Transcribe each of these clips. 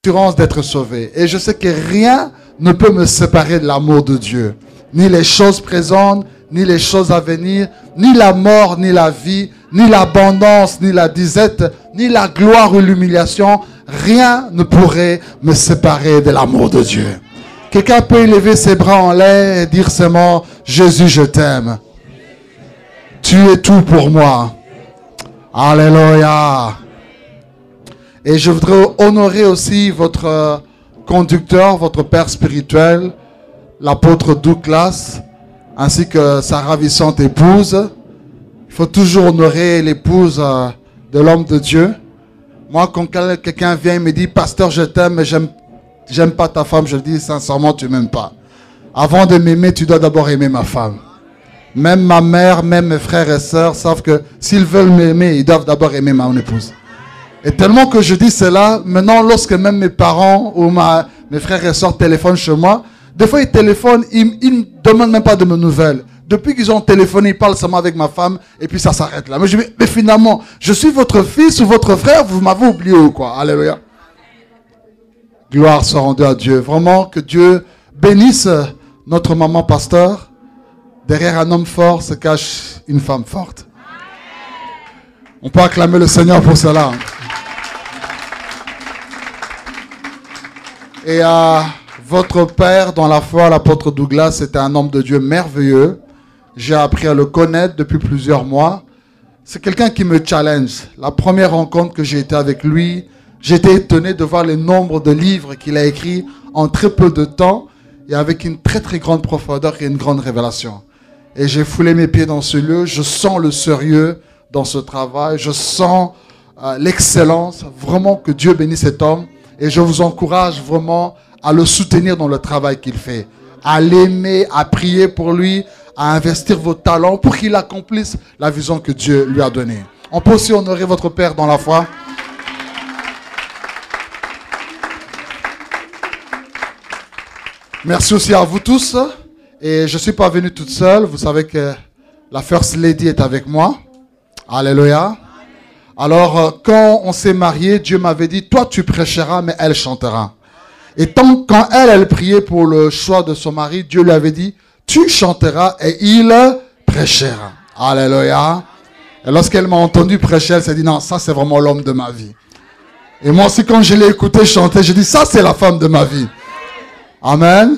l'assurance d'être sauvé. Et je sais que rien ne peut me séparer de l'amour de Dieu. Ni les choses présentes, ni les choses à venir, ni la mort, ni la vie, ni l'abondance, ni la disette, ni la gloire ou l'humiliation. Rien ne pourrait me séparer de l'amour de Dieu. Quelqu'un peut élever ses bras en l'air et dire seulement, Jésus, je t'aime. Tu es tout pour moi. Alléluia. Et je voudrais honorer aussi votre conducteur, votre père spirituel, l'apôtre Douglas, ainsi que sa ravissante épouse. Il faut toujours honorer l'épouse de l'homme de Dieu. Moi, quand quelqu'un vient et me dit, pasteur, je t'aime, mais j'aime pas ta femme, je dis sincèrement, tu m'aimes pas. Avant de m'aimer, tu dois d'abord aimer ma femme. Même ma mère, même mes frères et sœurs savent que s'ils veulent m'aimer, ils doivent d'abord aimer mon épouse. Et tellement que je dis cela, maintenant, lorsque même mes parents ou mes frères et sœurs téléphonent chez moi, des fois ils téléphonent, ils ne demandent même pas de mes nouvelles. Depuis qu'ils ont téléphoné, ils parlent seulement avec ma femme et puis ça s'arrête là. Mais je dis, mais finalement, je suis votre fils ou votre frère, vous m'avez oublié ou quoi? Alléluia. Gloire soit rendue à Dieu. Vraiment que Dieu bénisse notre maman pasteur. Derrière un homme fort se cache une femme forte. On peut acclamer le Seigneur pour cela. Et votre père dans la foi, l'apôtre Douglas, c'était un homme de Dieu merveilleux. J'ai appris à le connaître depuis plusieurs mois. C'est quelqu'un qui me challenge. La première rencontre que j'ai été avec lui, j'étais étonné de voir le nombre de livres qu'il a écrits en très peu de temps et avec une très très grande profondeur et une grande révélation. Et j'ai foulé mes pieds dans ce lieu. Je sens le sérieux dans ce travail. Je sens l'excellence. Vraiment que Dieu bénisse cet homme. Et je vous encourage vraiment à le soutenir dans le travail qu'il fait. À l'aimer, à prier pour lui, à investir vos talents pour qu'il accomplisse la vision que Dieu lui a donnée. On peut aussi honorer votre père dans la foi. Merci aussi à vous tous. Et je ne suis pas venu toute seule. Vous savez que la First Lady est avec moi. Alléluia. Alors, quand on s'est mariés, Dieu m'avait dit, toi tu prêcheras, mais elle chantera. Et quand elle priait pour le choix de son mari, Dieu lui avait dit, tu chanteras et il prêchera. Alléluia. Et lorsqu'elle m'a entendu prêcher, elle s'est dit, non, ça c'est vraiment l'homme de ma vie. Et moi aussi, quand je l'ai écouté chanter, j'ai dit, ça c'est la femme de ma vie. Amen.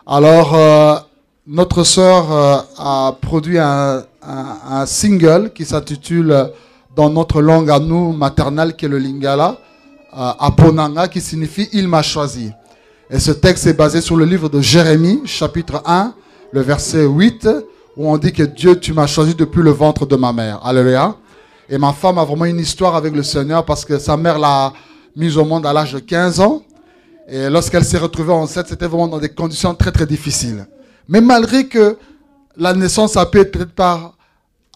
Alors, notre sœur a produit un single qui s'intitule dans notre langue à nous maternelle qui est le Lingala, Aponanga, qui signifie « Il m'a choisi ». Et ce texte est basé sur le livre de Jérémie, chapitre 1, le verset 8, où on dit que Dieu, tu m'as choisi depuis le ventre de ma mère. Alléluia. Et ma femme a vraiment une histoire avec le Seigneur parce que sa mère l'a mise au monde à l'âge de 15 ans. Et lorsqu'elle s'est retrouvée enceinte, c'était vraiment dans des conditions très très difficiles. Mais malgré que la naissance a pu être peut-être par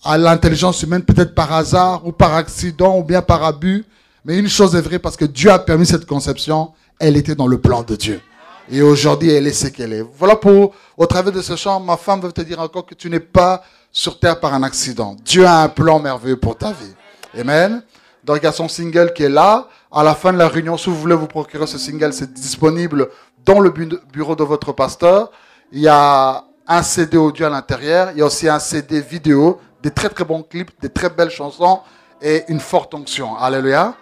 à l'intelligence humaine, peut-être par hasard ou par accident ou bien par abus. Mais une chose est vraie, parce que Dieu a permis cette conception, elle était dans le plan de Dieu. Et aujourd'hui, elle est ce qu'elle est. Voilà pour, au travers de ce chant, ma femme veut te dire encore que tu n'es pas sur terre par un accident. Dieu a un plan merveilleux pour ta vie. Amen. Donc il y a son single qui est là. À la fin de la réunion, si vous voulez vous procurer ce single, c'est disponible dans le bureau de votre pasteur. Il y a un CD audio à l'intérieur. Il y a aussi un CD vidéo, des très très bons clips, des très belles chansons et une forte onction. Alléluia.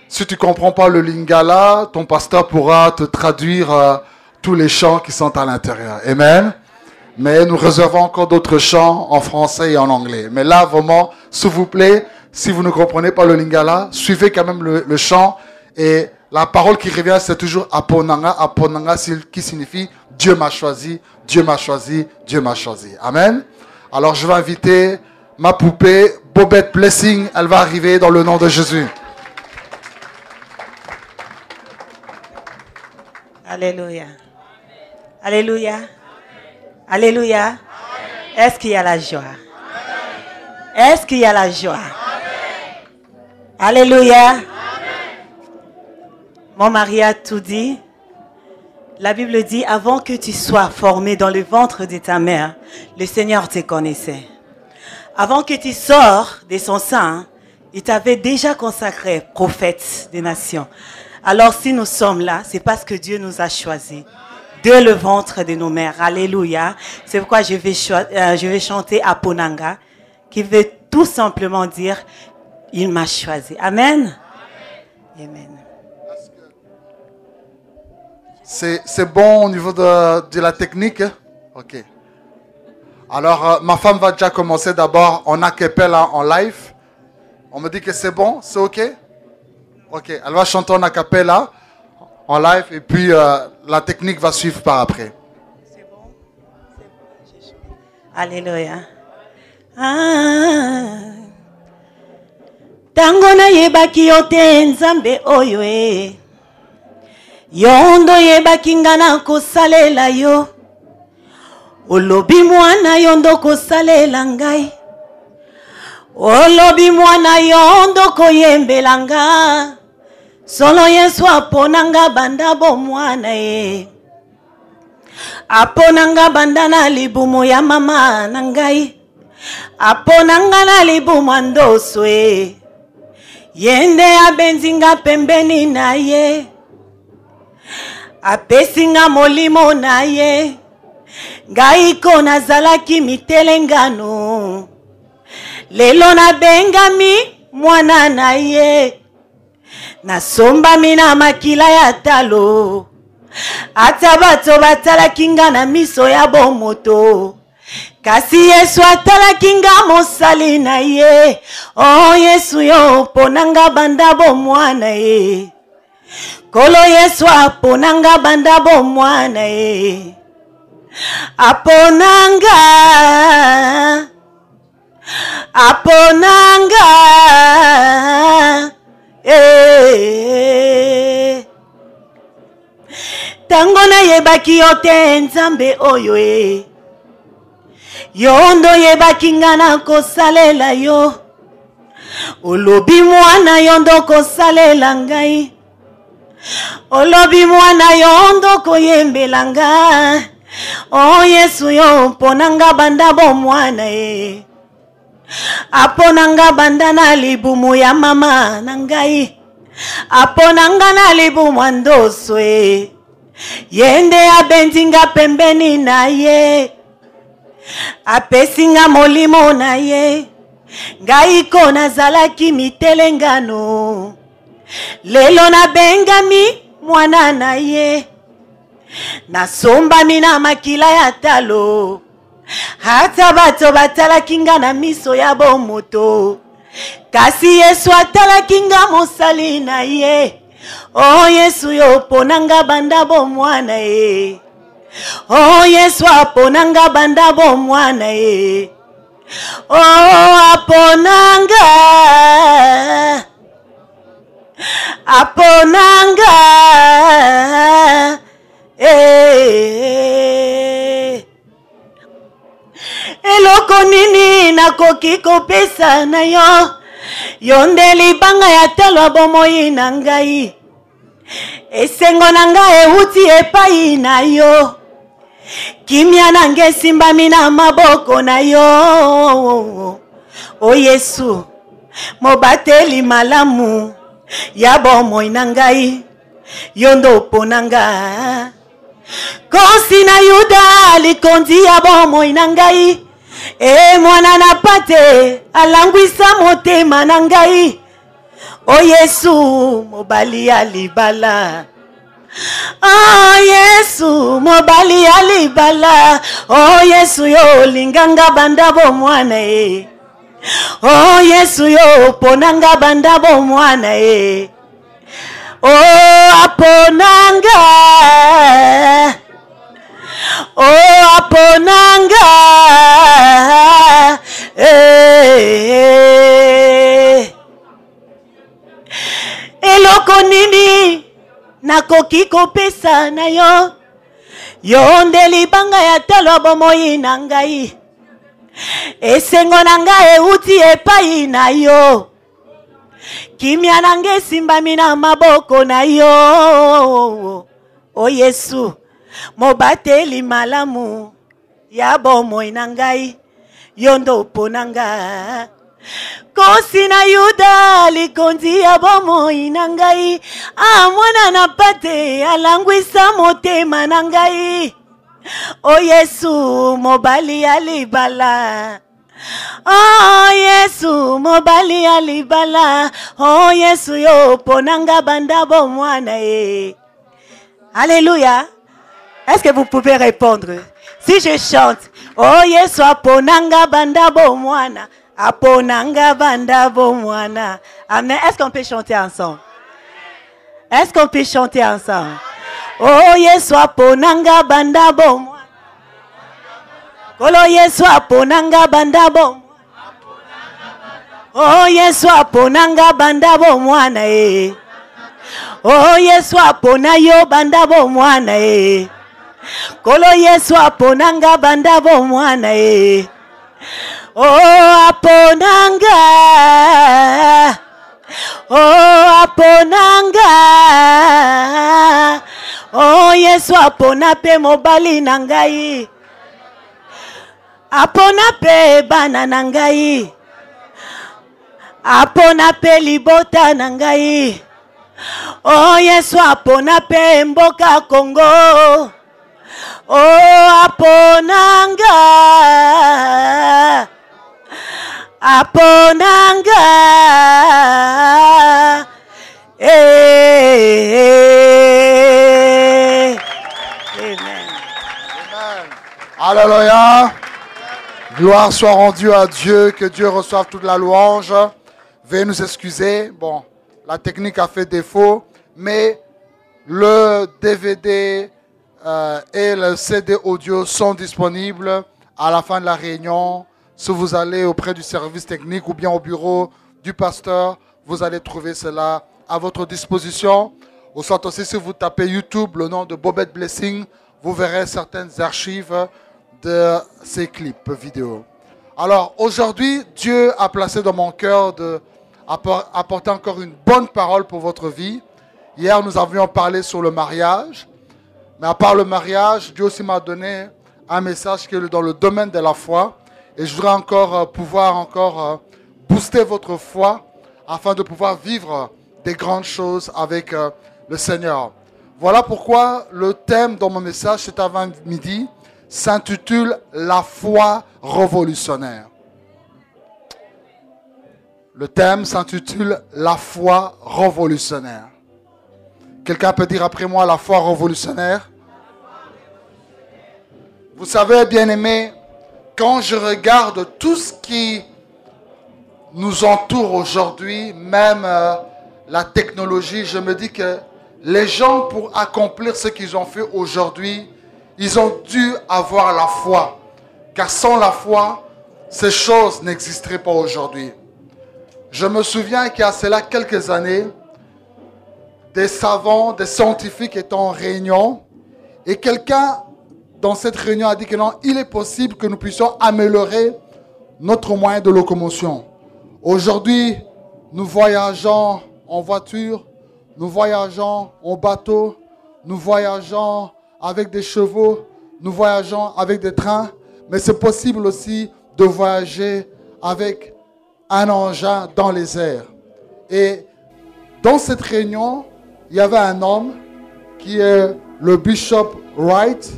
Si tu ne comprends pas le Lingala, ton pasteur pourra te traduire tous les chants qui sont à l'intérieur. Amen. Mais nous réservons encore d'autres chants en français et en anglais. Mais là, vraiment, s'il vous plaît, si vous ne comprenez pas le Lingala, suivez quand même le chant. Et la parole qui revient, c'est toujours Aponanga. Aponanga qui signifie Dieu m'a choisi, Dieu m'a choisi, Dieu m'a choisi. Amen. Alors je vais inviter ma poupée, Bobette Blessing. Elle va arriver dans le nom de Jésus. Alléluia. Alléluia. Alléluia. Est-ce qu'il y a la joie? Est-ce qu'il y a la joie? Alléluia. Mon mari a tout dit. La Bible dit, avant que tu sois formé dans le ventre de ta mère, le Seigneur te connaissait. Avant que tu sors de son sein, il t'avait déjà consacré prophète des nations. Alors si nous sommes là, c'est parce que Dieu nous a choisis de le ventre de nos mères. Alléluia. C'est pourquoi je vais chanter Aponanga, qui veut tout simplement dire, il m'a choisi. Amen. Amen. C'est bon au niveau de la technique? Ok. Alors, ma femme va déjà commencer d'abord en acapella, en live. On me dit que c'est bon, c'est ok? Ok, elle va chanter en acapella, en live, et puis la technique va suivre par après. C'est bon? C'est bon. Alléluia. Tango na yebaki yote nzambe oyo e. Yondo yebaki ngana kosalela yo. Olobi mwana yondo kosalela ngai. Olobi mwana yondo koyembela nga. Solo Yesu aponanga banda bo mwana e. Aponanga banda na libumu ya mama na ngai. Aponanga na libumu ndoso e. Yende abenzinga pembeni na ye. Apesinga molimo na ye. Ngai ko nazalaki mitelengano. Lelo na bengami mwana na ye. Nasomba mina makila ya talo. Ata bato batalaki nga na miso ya bomoto. Kasi Yesu atalaki nga mosali na ye. Oh Yesu yo ponanga banda bo mwana ye. Kolo Yesu aponanga banda bo mwana ye. Aponanga. Aponanga. Tango na yebaki yote nzambe oyo e. Yondo yebaki ngana kosalela yo. Olobi mwana yondo kosalela ngai. Olobi mwana yondo koyembela nga. Oh Yesu yo ponanga banda bo mwana e. Aponanga banda na libumu ya mama na ngai. Aponanga na libumu ndoso e. Yende abenzinga pembeni na ye. Apesinga molimo na ye. Ngai ko nazalaki mitelengano. Lelo na bengami mwana na ye. Nasomba mina makila ya talo. Hata bato batalaki nga na miso ya bomoto. Kasi Yesu atalaki nga mosali na ye. Oh Yesu yo ponanga banda bo mwana ye. Oh Yesu aponanga banda bo mwana ye. Oh aponanga. Aponanga. Eloko nini nakoki kopesa na yo. Yonde libanga ya talo bomoi na ngai. Esengo na ngai euti epai na yo. Kimia na nge simbami na maboko na yo. O Yesu mobateli malamu ya bomoi na ngai. Yondo ponanga. Kosi na Yuda likondi ya bomoi na ngai. E mwana na pate alangwisa motema na ngai. O Yesu mobali ya libala. Oh Yesu mobali ya libala. Oh Yesu yo linganga banda bo mwana e. Oh Yesu yo ponanga banda bo mwana e. Oh aponanga. Oh aponanga. Eloko nini nakoki kopesa na yo. Yonde libanga ya talo bomoi na ngai. Esengo na ngai euti epai na yo. Kimia na nge simbami na maboko na yo. O Yesu mobateli malamu ya bomoi na ngai. Yondo ponanga. Kosi na Yuda likondi ya bomoi na ngai. Mwana na pate alangwisa motema na ngai. O Yesu mobali ya libala. Oh Yesu mobali ya libala. Oh Yesu yo ponanga banda bomwana e. Alléluia. Est-ce que vous pouvez répondre? Si je chante, oh Yesu aponanga banda bomwana. Aponanga banda bomwana. Amen. Est-ce qu'on peut chanter ensemble? Est-ce qu'on peut chanter ensemble? Oh Yesu aponanga banda bomwana. Kolo Yesu aponanga banda bomwana. Oh Yesu aponanga banda bomwana e. Oh Yesu apona yo banda bomwana e. Kolo Yesu aponanga banda bomwana e. Oh aponanga. Oh aponanga. Oh Yesu apona pe mobali na ngai. Apona pe bana na ngai. Apona pe libota na ngai. Oh Yesu apona pe mboka Congo. Oh aponanga. Aponanga. Amen. Alléluia. Gloire soit rendue à Dieu, que Dieu reçoive toute la louange. Veuillez nous excuser. Bon, la technique a fait défaut, mais le DVD et le CD audio sont disponibles à la fin de la réunion. Si vous allez auprès du service technique ou bien au bureau du pasteur, vous allez trouver cela à votre disposition. Au centre aussi, si vous tapez YouTube le nom de Bobette Blessing, vous verrez certaines archives de ces clips vidéo. Alors aujourd'hui, Dieu a placé dans mon cœur d'apporter encore une bonne parole pour votre vie. Hier, nous avions parlé sur le mariage. Mais à part le mariage, Dieu aussi m'a donné un message qui est dans le domaine de la foi. Et je voudrais encore pouvoir booster votre foi afin de pouvoir vivre des grandes choses avec le Seigneur. Voilà pourquoi le thème dans mon message cet avant-midi s'intitule « La foi révolutionnaire ». Le thème s'intitule « La foi révolutionnaire ». Quelqu'un peut dire après moi « La foi révolutionnaire ». Vous savez, bien-aimés, quand je regarde tout ce qui nous entoure aujourd'hui, même la technologie, je me dis que les gens, pour accomplir ce qu'ils ont fait aujourd'hui, ils ont dû avoir la foi. Car sans la foi, ces choses n'existeraient pas aujourd'hui. Je me souviens qu'il y a cela quelques années, des savants, des scientifiques étaient en réunion et quelqu'un dans cette réunion a dit que non, il est possible que nous puissions améliorer notre moyen de locomotion. Aujourd'hui, nous voyageons en voiture, nous voyageons en bateau, nous voyageons avec des chevaux, nous voyageons avec des trains, mais c'est possible aussi de voyager avec un engin dans les airs. Et dans cette réunion, il y avait un homme qui est le Bishop Wright,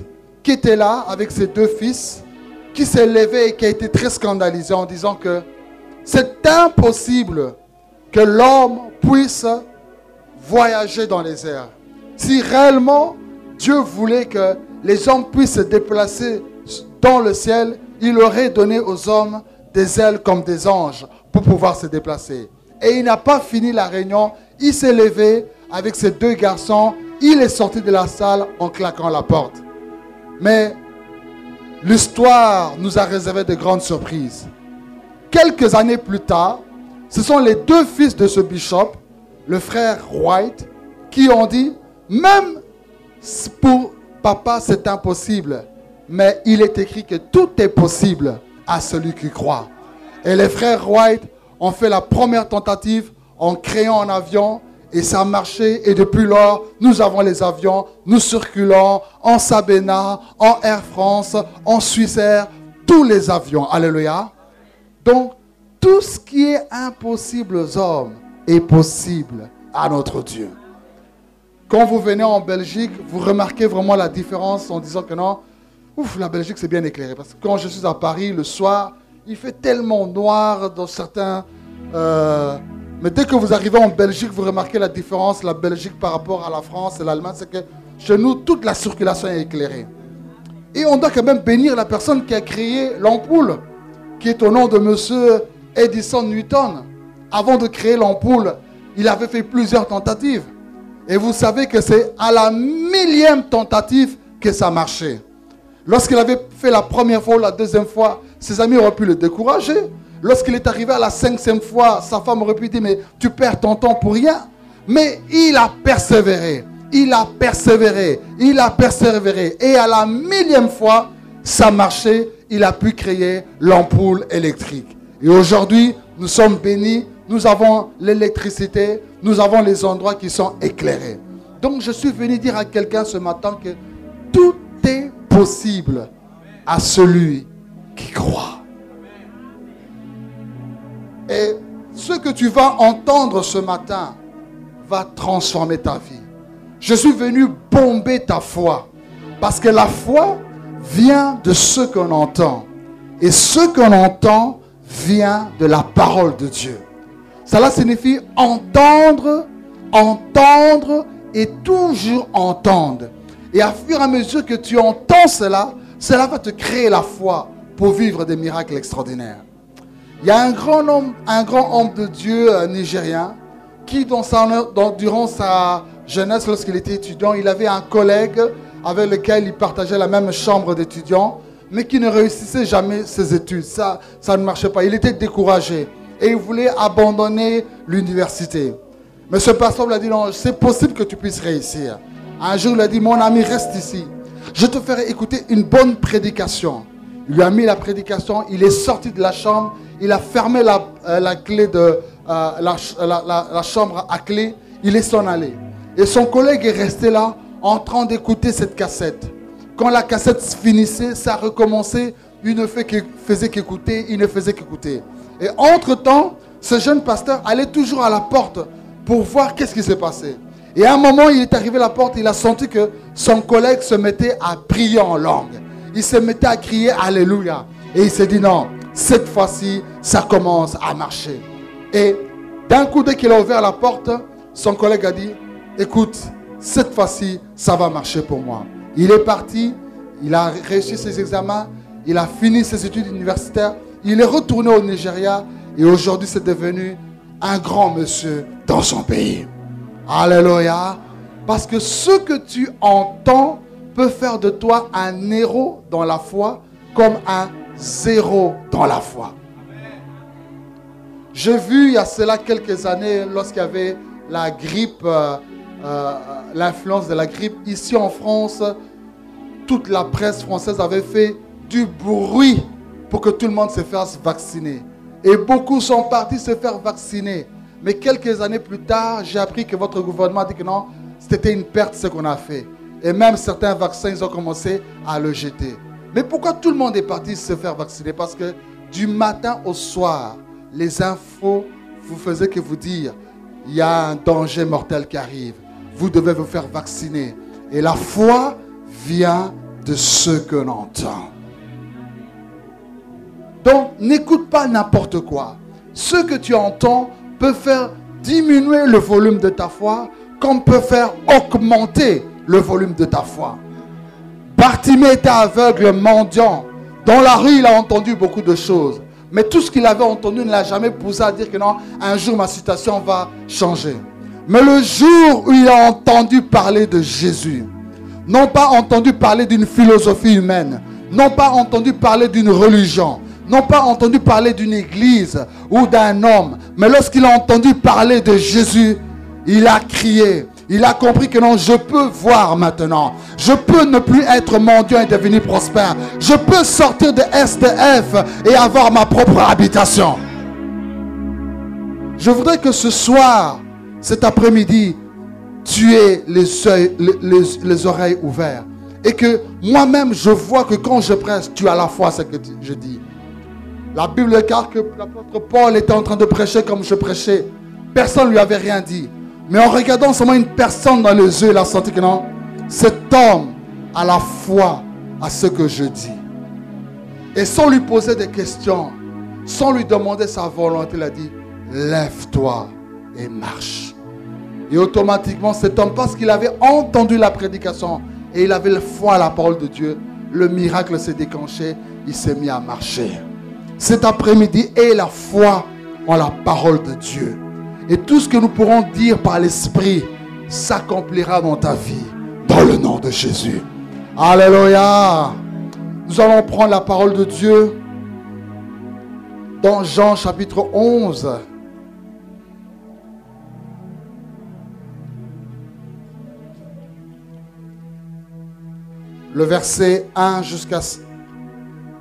qui était là avec ses deux fils, qui s'est levé et qui a été très scandalisé en disant que c'est impossible que l'homme puisse voyager dans les airs. Si réellement Dieu voulait que les hommes puissent se déplacer dans le ciel, il aurait donné aux hommes des ailes comme des anges pour pouvoir se déplacer. Et il n'a pas fini la réunion, il s'est levé avec ses deux garçons, il est sorti de la salle en claquant la porte. Mais l'histoire nous a réservé de grandes surprises. Quelques années plus tard, ce sont les deux fils de ce bishop, le frère White, qui ont dit, même pour papa c'est impossible, mais il est écrit que tout est possible à celui qui croit. Et les frères White ont fait la première tentative en créant un avion et ça a marché. Et depuis lors, nous avons les avions, nous circulons en Sabena, en Air France, en Swissair, tous les avions. Alléluia. Donc, tout ce qui est impossible aux hommes est possible à notre Dieu. Quand vous venez en Belgique, vous remarquez vraiment la différence en disant que non, ouf, la Belgique c'est bien éclairé. Parce que quand je suis à Paris le soir, il fait tellement noir dans certains... mais dès que vous arrivez en Belgique, vous remarquez la différence, la Belgique par rapport à la France et l'Allemagne, c'est que chez nous, toute la circulation est éclairée. Et on doit quand même bénir la personne qui a créé l'ampoule, qui est au nom de M. Edison Newton. Avant de créer l'ampoule, il avait fait plusieurs tentatives. Et vous savez que c'est à la 1000e tentative que ça marchait. Lorsqu'il avait fait la première fois ou la deuxième fois, ses amis auraient pu le décourager. Lorsqu'il est arrivé à la 5e fois, sa femme aurait pu dire, mais tu perds ton temps pour rien. Mais il a persévéré. Il a persévéré. Il a persévéré. Et à la 1000e fois, ça marchait. Il a pu créer l'ampoule électrique. Et aujourd'hui, nous sommes bénis. Nous avons l'électricité. Nous avons les endroits qui sont éclairés. Donc, je suis venu dire à quelqu'un ce matin que tout est possible à celui qui croit. Et ce que tu vas entendre ce matin va transformer ta vie. Je suis venu bomber ta foi. Parce que la foi vient de ce qu'on entend. Et ce qu'on entend vient de la parole de Dieu. Cela signifie entendre, entendre et toujours entendre. Et à fur et à mesure que tu entends cela, cela va te créer la foi pour vivre des miracles extraordinaires. Il y a un grand homme de Dieu nigérien qui, durant sa jeunesse, lorsqu'il était étudiant, il avait un collègue avec lequel il partageait la même chambre d'étudiants, mais qui ne réussissait jamais ses études. Ça ne marchait pas. Il était découragé et il voulait abandonner l'université. Mais ce pasteur lui a dit, non, c'est possible que tu puisses réussir. Un jour, il a dit, mon ami, reste ici. Je te ferai écouter une bonne prédication. Il lui a mis la prédication, il est sorti de la chambre, il a fermé la clé de la chambre à clé, il est s'en allé. Et son collègue est resté là en train d'écouter cette cassette. Quand la cassette finissait, ça recommençait, il ne faisait qu'écouter, il ne faisait qu'écouter. Et entre-temps, ce jeune pasteur allait toujours à la porte pour voir qu'est-ce qui s'est passé. Et à un moment, il est arrivé à la porte, il a senti que son collègue se mettait à prier en langue. Il se mettait à crier Alléluia. Et il s'est dit non, cette fois-ci, ça commence à marcher. Et d'un coup, dès qu'il a ouvert la porte, son collègue a dit, écoute, cette fois-ci, ça va marcher pour moi. Il est parti, il a réussi ses examens, il a fini ses études universitaires, il est retourné au Nigeria et aujourd'hui, c'est devenu un grand monsieur dans son pays. Alléluia. Parce que ce que tu entends peut faire de toi un héros dans la foi comme un zéro dans la foi. J'ai vu il y a cela quelques années, lorsqu'il y avait la grippe, l'influence de la grippe, ici en France, toute la presse française avait fait du bruit pour que tout le monde se fasse vacciner. Et beaucoup sont partis se faire vacciner. Mais quelques années plus tard, j'ai appris que votre gouvernement a dit que non, c'était une perte ce qu'on a fait. Et même certains vaccins, ils ont commencé à le jeter. Mais pourquoi tout le monde est parti se faire vacciner? Parce que du matin au soir, les infos vous faisaient que vous dire, il y a un danger mortel qui arrive. Vous devez vous faire vacciner. Et la foi vient de ce que l'on entend. Donc, n'écoute pas n'importe quoi. Ce que tu entends peut faire diminuer le volume de ta foi, comme peut faire augmenter le volume de ta foi. Bartimée était aveugle, mendiant. Dans la rue, il a entendu beaucoup de choses. Mais tout ce qu'il avait entendu ne l'a jamais poussé à dire que non, un jour ma situation va changer. Mais le jour où il a entendu parler de Jésus, non pas entendu parler d'une philosophie humaine, non pas entendu parler d'une religion, non pas entendu parler d'une église ou d'un homme, mais lorsqu'il a entendu parler de Jésus, il a crié. Il a compris que non, je peux voir maintenant. Je peux ne plus être mendiant et devenir prospère. Je peux sortir de SDF et avoir ma propre habitation. Je voudrais que ce soir, cet après-midi, tu aies les oreilles ouvertes. Et que moi-même, je vois que quand je prêche, tu as la foi ce que je dis. La Bible déclare que l'apôtre Paul était en train de prêcher comme je prêchais. Personne ne lui avait rien dit. Mais en regardant seulement une personne dans les yeux, il a senti que non, cet homme a la foi à ce que je dis. Et sans lui poser des questions, sans lui demander sa volonté, il a dit, lève-toi et marche. Et automatiquement, cet homme, parce qu'il avait entendu la prédication et il avait la foi à la parole de Dieu, le miracle s'est déclenché, il s'est mis à marcher. Cet après-midi, aie la foi en la parole de Dieu. Et tout ce que nous pourrons dire par l'Esprit s'accomplira dans ta vie, dans le nom de Jésus. Alléluia. Nous allons prendre la parole de Dieu dans Jean chapitre 11. Le verset 1 jusqu'à 6,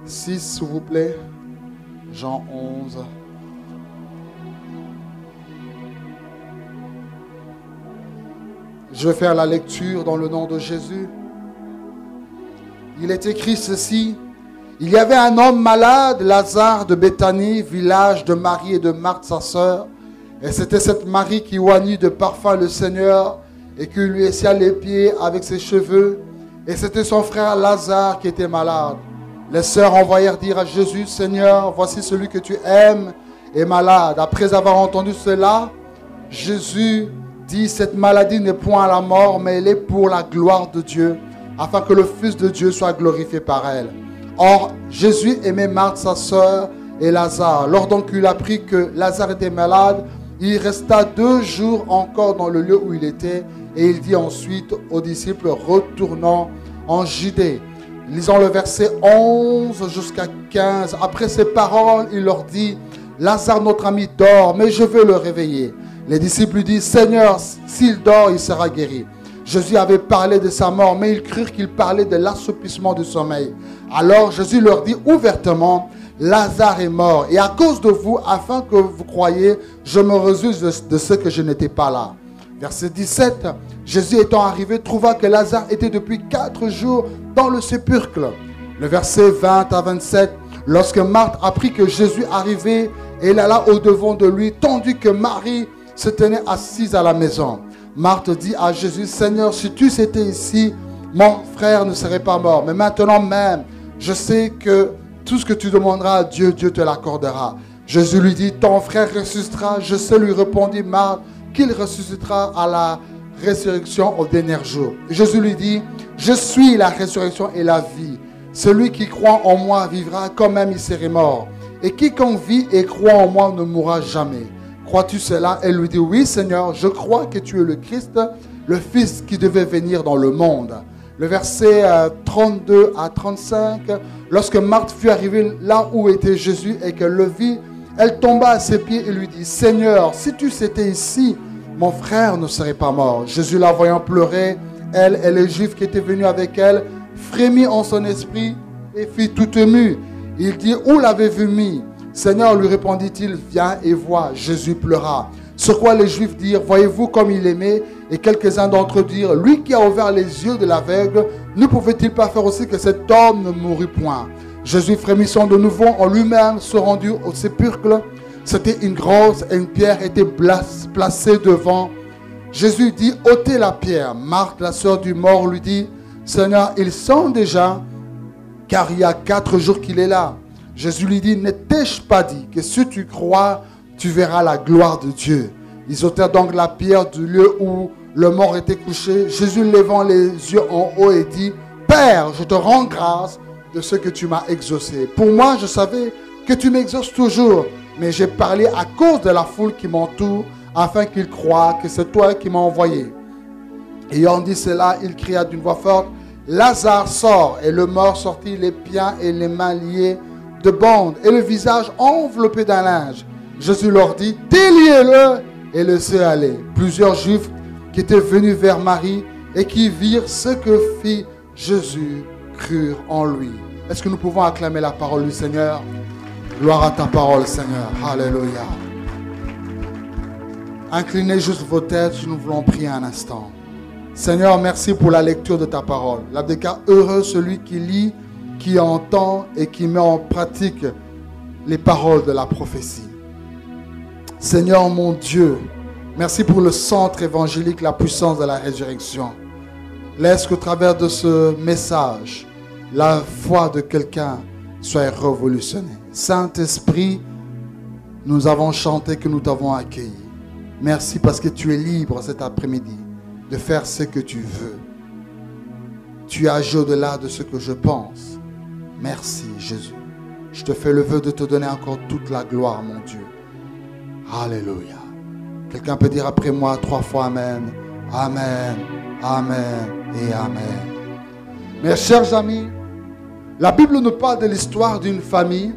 s'il vous plaît. Jean 11. Je vais faire la lecture dans le nom de Jésus. Il est écrit ceci. Il y avait un homme malade, Lazare de Béthanie, village de Marie et de Marthe, sa sœur. Et c'était cette Marie qui oignit de parfum le Seigneur et qui lui essuia les pieds avec ses cheveux. Et c'était son frère Lazare qui était malade. Les sœurs envoyèrent dire à Jésus, Seigneur, voici celui que tu aimes est malade. Après avoir entendu cela, Jésus dit, cette maladie n'est point à la mort, mais elle est pour la gloire de Dieu, afin que le Fils de Dieu soit glorifié par elle. Or, Jésus aimait Marthe, sa sœur, et Lazare. Lors donc qu'il apprit que Lazare était malade, il resta 2 jours encore dans le lieu où il était, et il dit ensuite aux disciples, retournant en Judée. Lisons le verset 11 jusqu'à 15. Après ces paroles, il leur dit, Lazare, notre ami, dort, mais je veux le réveiller. Les disciples lui disent, Seigneur, s'il dort, il sera guéri. Jésus avait parlé de sa mort, mais ils crurent qu'il parlait de l'assoupissement du sommeil. Alors Jésus leur dit ouvertement, Lazare est mort, et à cause de vous, afin que vous croyiez, je me réjouis de ce que je n'étais pas là. Verset 17, Jésus étant arrivé, trouva que Lazare était depuis 4 jours dans le sépulcre. Le verset 20 à 27, lorsque Marthe apprit que Jésus arrivait, elle alla au-devant de lui, tandis que Marie se tenait assise à la maison. Marthe dit à Jésus, Seigneur, si tu étais ici, mon frère ne serait pas mort. Mais maintenant même, je sais que tout ce que tu demanderas à Dieu, Dieu te l'accordera. Jésus lui dit, ton frère ressuscitera. Je sais, lui répondit Marthe, qu'il ressuscitera à la résurrection au dernier jour. Jésus lui dit, je suis la résurrection et la vie. Celui qui croit en moi vivra comme même il serait mort. Et quiconque vit et croit en moi ne mourra jamais. Crois-tu cela? Elle lui dit, oui Seigneur, je crois que tu es le Christ, le Fils qui devait venir dans le monde. Le verset 32 à 35, lorsque Marthe fut arrivée là où était Jésus et qu'elle le vit, elle tomba à ses pieds et lui dit, Seigneur, si tu étais ici, mon frère ne serait pas mort. Jésus la voyant pleurer, elle et les Juifs qui étaient venus avec elle, frémit en son esprit et fit tout ému. Il dit, où l'avez-vous mis? Seigneur, lui répondit-il, viens et vois. Jésus pleura. Sur quoi les Juifs dirent, voyez-vous comme il aimait? Et quelques-uns d'entre eux dirent, lui qui a ouvert les yeux de l'aveugle, ne pouvait-il pas faire aussi que cet homme ne mourût point? Jésus frémissant de nouveau en lui-même se rendit au sépulcre. C'était une grosse et une pierre était placée devant. Jésus dit, ôtez la pierre. Marthe, la sœur du mort, lui dit, Seigneur, il sent déjà, car il y a 4 jours qu'il est là. Jésus lui dit, ne t'ai-je pas dit que si tu crois, tu verras la gloire de Dieu? Ils ôtèrent donc la pierre du lieu où le mort était couché. Jésus levant les yeux en haut et dit, Père, je te rends grâce de ce que tu m'as exaucé. Pour moi, je savais que tu m'exauces toujours, mais j'ai parlé à cause de la foule qui m'entoure, afin qu'ils croient que c'est toi qui m'as envoyé. Ayant dit cela, il cria d'une voix forte, Lazare sort, et le mort sortit les pieds et les mains liés de bandes et le visage enveloppé d'un linge. Jésus leur dit, déliez-le et laissez aller. Plusieurs Juifs qui étaient venus vers Marie et qui virent ce que fit Jésus crurent en lui. Est-ce que nous pouvons acclamer la parole du Seigneur? Gloire à ta parole, Seigneur. Alléluia. Inclinez juste vos têtes, nous voulons prier un instant. Seigneur, merci pour la lecture de ta parole. L'abdécat, heureux celui qui lit, qui entend et qui met en pratique les paroles de la prophétie. Seigneur mon Dieu, merci pour le centre évangélique, la puissance de la résurrection. Laisse qu'au travers de ce message, la foi de quelqu'un soit révolutionnée. Saint-Esprit, nous avons chanté que nous t'avons accueilli. Merci parce que tu es libre cet après-midi de faire ce que tu veux. Tu agis au-delà de ce que je pense. Merci Jésus. Je te fais le vœu de te donner encore toute la gloire, mon Dieu. Alléluia. Quelqu'un peut dire après moi 3 fois Amen. Amen, Amen et Amen. Mes chers amis, la Bible nous parle de l'histoire d'une famille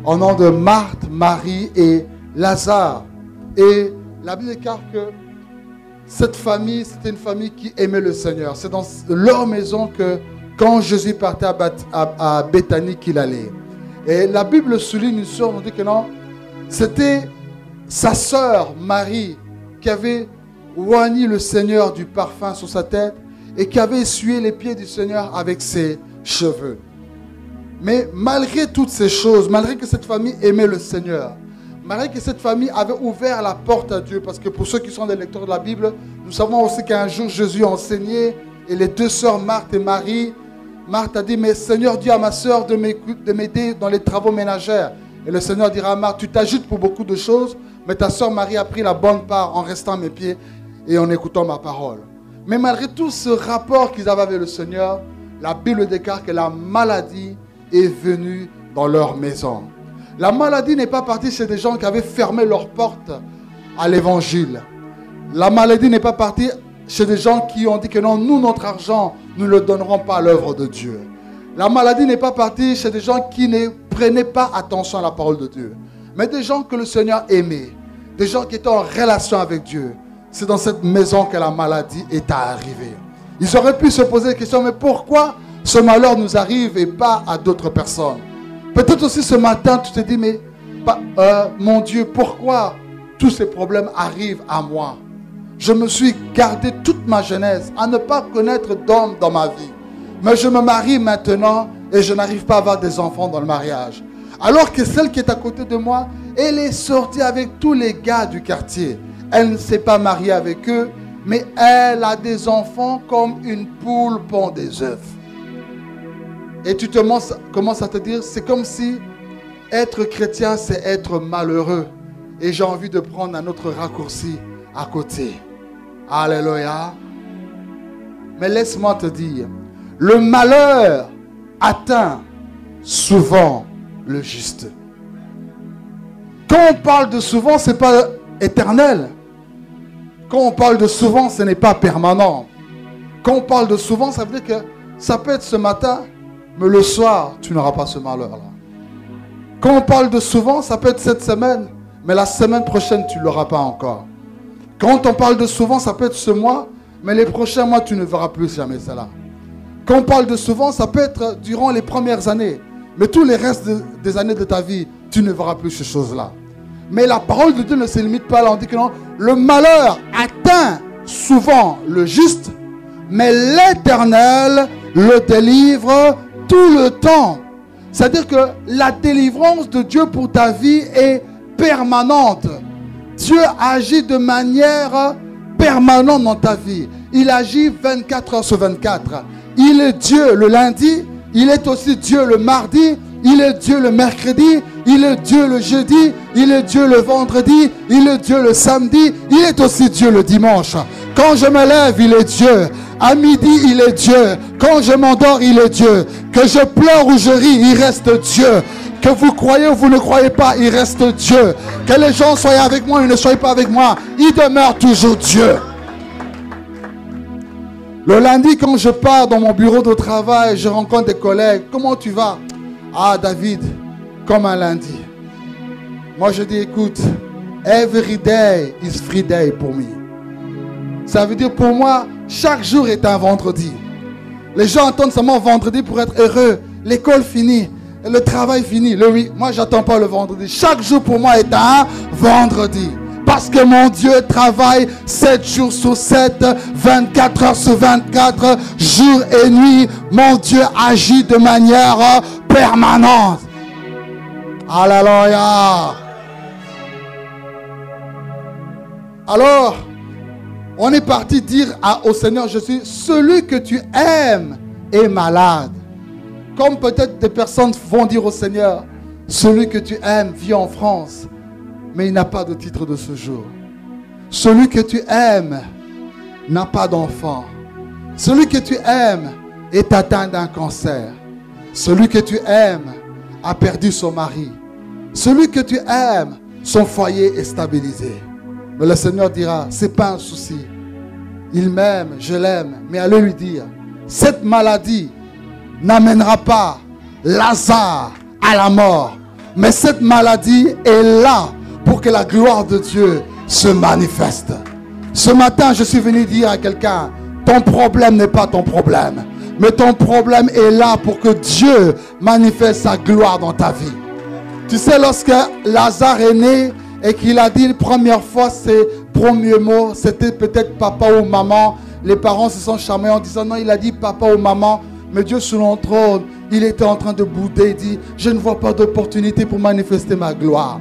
au nom de Marthe, Marie et Lazare. Et la Bible déclare que cette famille, c'était une famille qui aimait le Seigneur. C'est dans leur maison que quand Jésus partait à Béthanie qu'il allait. Et la Bible souligne une chose, on dit que non, c'était sa sœur Marie qui avait oigné le Seigneur du parfum sur sa tête et qui avait essuyé les pieds du Seigneur avec ses cheveux. Mais malgré toutes ces choses, malgré que cette famille aimait le Seigneur, malgré que cette famille avait ouvert la porte à Dieu, parce que pour ceux qui sont des lecteurs de la Bible, nous savons aussi qu'un jour Jésus a enseigné et les 2 sœurs Marthe et Marie, Marthe a dit, mais Seigneur, dis à ma sœur de m'aider dans les travaux ménagères. Et le Seigneur dira à Marthe, tu t'agites pour beaucoup de choses, mais ta sœur Marie a pris la bonne part en restant à mes pieds et en écoutant ma parole. Mais malgré tout ce rapport qu'ils avaient avec le Seigneur, la Bible déclare que la maladie est venue dans leur maison. La maladie n'est pas partie chez des gens qui avaient fermé leurs portes à l'évangile. La maladie n'est pas partie chez des gens qui ont dit que non, nous, notre argent, nous ne le donnerons pas à l'œuvre de Dieu. La maladie n'est pas partie chez des gens qui ne prenaient pas attention à la parole de Dieu. Mais des gens que le Seigneur aimait, des gens qui étaient en relation avec Dieu. C'est dans cette maison que la maladie est arrivée. Ils auraient pu se poser la question, mais pourquoi ce malheur nous arrive et pas à d'autres personnes? Peut-être aussi ce matin, tu te dis, mais mon Dieu, pourquoi tous ces problèmes arrivent à moi? Je me suis gardé toute ma jeunesse à ne pas connaître d'homme dans ma vie. Mais je me marie maintenant et je n'arrive pas à avoir des enfants dans le mariage. Alors que celle qui est à côté de moi, elle est sortie avec tous les gars du quartier. Elle ne s'est pas mariée avec eux, mais elle a des enfants comme une poule pond des œufs. Et tu commences à te dire, c'est comme si être chrétien, c'est être malheureux. Et j'ai envie de prendre un autre raccourci à côté. Alléluia. Mais laisse-moi te dire, le malheur atteint souvent le juste. Quand on parle de souvent, ce n'est pas éternel. Quand on parle de souvent, ce n'est pas permanent. Quand on parle de souvent, ça veut dire que ça peut être ce matin, mais le soir, tu n'auras pas ce malheur-là. Quand on parle de souvent, ça peut être cette semaine, mais la semaine prochaine, tu ne l'auras pas encore. Quand on parle de souvent, ça peut être ce mois, mais les prochains mois, tu ne verras plus jamais cela. Quand on parle de souvent, ça peut être durant les premières années, mais tous les restes des années de ta vie, tu ne verras plus ces choses-là. Mais la parole de Dieu ne se limite pas là. On dit que non, le malheur atteint souvent le juste, mais l'Éternel le délivre tout le temps. C'est-à-dire que la délivrance de Dieu pour ta vie est permanente. Dieu agit de manière permanente dans ta vie. Il agit 24 heures sur 24. Il est Dieu le lundi, il est aussi Dieu le mardi, il est Dieu le mercredi, il est Dieu le jeudi, il est Dieu le vendredi, il est Dieu le samedi, il est aussi Dieu le dimanche. Quand je me lève, il est Dieu. À midi, il est Dieu. Quand je m'endors, il est Dieu. Que je pleure ou je ris, il reste Dieu. Que vous croyez ou vous ne croyez pas, il reste Dieu. Que les gens soient avec moi ou ne soient pas avec moi, il demeure toujours Dieu. Le lundi, quand je pars dans mon bureau de travail, je rencontre des collègues. Comment tu vas? Ah, David, comme un lundi. Moi, je dis, écoute, every day is free day pour moi. Ça veut dire pour moi, chaque jour est un vendredi. Les gens attendent seulement vendredi pour être heureux. L'école finie, le travail fini. Moi, j'attends pas le vendredi. Chaque jour pour moi est un vendredi. Parce que mon Dieu travaille 7 jours sur 7, 24 heures sur 24, jour et nuit. Mon Dieu agit de manière permanente. Alléluia. Alors, on est parti dire au Seigneur Jésus, celui que tu aimes est malade. Comme peut-être des personnes vont dire au Seigneur, celui que tu aimes vit en France, mais il n'a pas de titre de séjour. Celui que tu aimes n'a pas d'enfant. Celui que tu aimes est atteint d'un cancer. Celui que tu aimes a perdu son mari. Celui que tu aimes, son foyer est stabilisé. Mais le Seigneur dira, ce n'est pas un souci. Il m'aime, je l'aime. Mais allez lui dire, cette maladie n'amènera pas Lazare à la mort. Mais cette maladie est là pour que la gloire de Dieu se manifeste. Ce matin, je suis venu dire à quelqu'un, ton problème n'est pas ton problème. Mais ton problème est là pour que Dieu manifeste sa gloire dans ta vie. Tu sais, lorsque Lazare est né et qu'il a dit la première fois ses premiers mots, c'était peut-être papa ou maman. Les parents se sont charmés en disant non, il a dit papa ou maman. Mais Dieu sur le trône, il était en train de bouder. Il dit, je ne vois pas d'opportunité pour manifester ma gloire.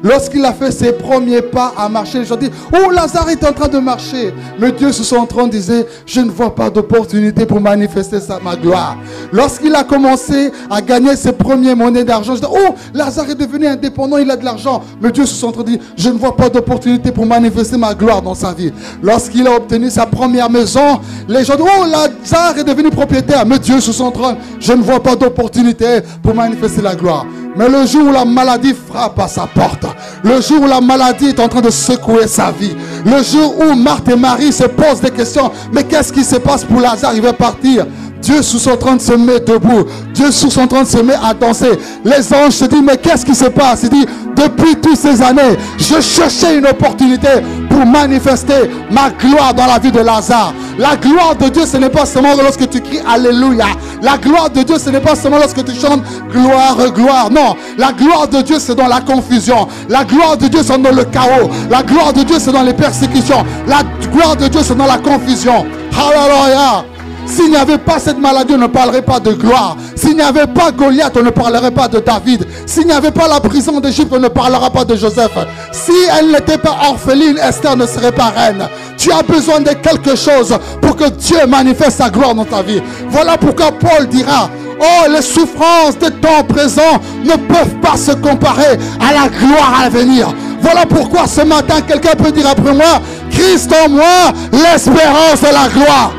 Lorsqu'il a fait ses premiers pas à marcher, les gens disent, oh, Lazare est en train de marcher. Mais Dieu sur son trône disait, je ne vois pas d'opportunité pour manifester ma gloire. Lorsqu'il a commencé à gagner ses premières monnaies d'argent, je dis, oh, Lazare est devenu indépendant, il a de l'argent. Mais Dieu sur son trône dit, je ne vois pas d'opportunité pour manifester ma gloire dans sa vie. Lorsqu'il a obtenu sa première maison, les gens disent, oh, Lazare est devenu propriétaire. Mais Dieu sur son trône, je ne vois pas d'opportunité pour manifester la gloire. Mais le jour où la maladie frappe à sa porte, le jour où la maladie est en train de secouer sa vie, le jour où Marthe et Marie se posent des questions, mais qu'est-ce qui se passe pour Lazare? Il va partir. Dieu sous son trône se met debout. Dieu sous son trône se met à danser. Les anges se disent, mais qu'est-ce qui se passe? Il dit, depuis toutes ces années, je cherchais une opportunité pour manifester ma gloire dans la vie de Lazare. La gloire de Dieu, ce n'est pas seulement lorsque tu cries Alléluia. La gloire de Dieu, ce n'est pas seulement lorsque tu chantes gloire, gloire. Non, la gloire de Dieu, c'est dans la confusion. La gloire de Dieu, c'est dans le chaos. La gloire de Dieu, c'est dans les persécutions. La gloire de Dieu, c'est dans la confusion. Alléluia. S'il n'y avait pas cette maladie, on ne parlerait pas de gloire. S'il n'y avait pas Goliath, on ne parlerait pas de David. S'il n'y avait pas la prison d'Égypte, on ne parlera pas de Joseph. Si elle n'était pas orpheline, Esther ne serait pas reine. Tu as besoin de quelque chose pour que Dieu manifeste sa gloire dans ta vie. Voilà pourquoi Paul dira, oh, les souffrances des temps présents ne peuvent pas se comparer à la gloire à venir. Voilà pourquoi ce matin, quelqu'un peut dire après moi, Christ en moi, l'espérance de la gloire.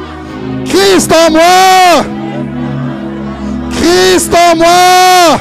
Christ en moi. Christ en moi.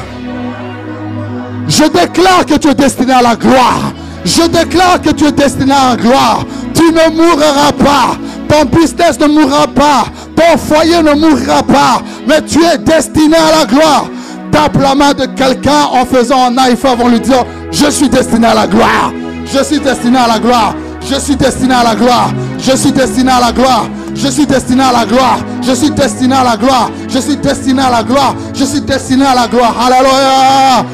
Je déclare que tu es destiné à la gloire. Je déclare que tu es destiné à la gloire. Tu ne mourras pas. Ton business ne mourra pas. Ton foyer ne mourra pas. Mais tu es destiné à la gloire. Tape la main de quelqu'un en faisant un naïf avant de lui dire, je suis destiné à la gloire. Je suis destiné à la gloire. Je suis destiné à la gloire. Je suis destiné à la gloire. Je suis destiné à la gloire. Je suis destiné à la gloire. Je suis destiné à la gloire. Je suis destiné à la gloire. Alléluia.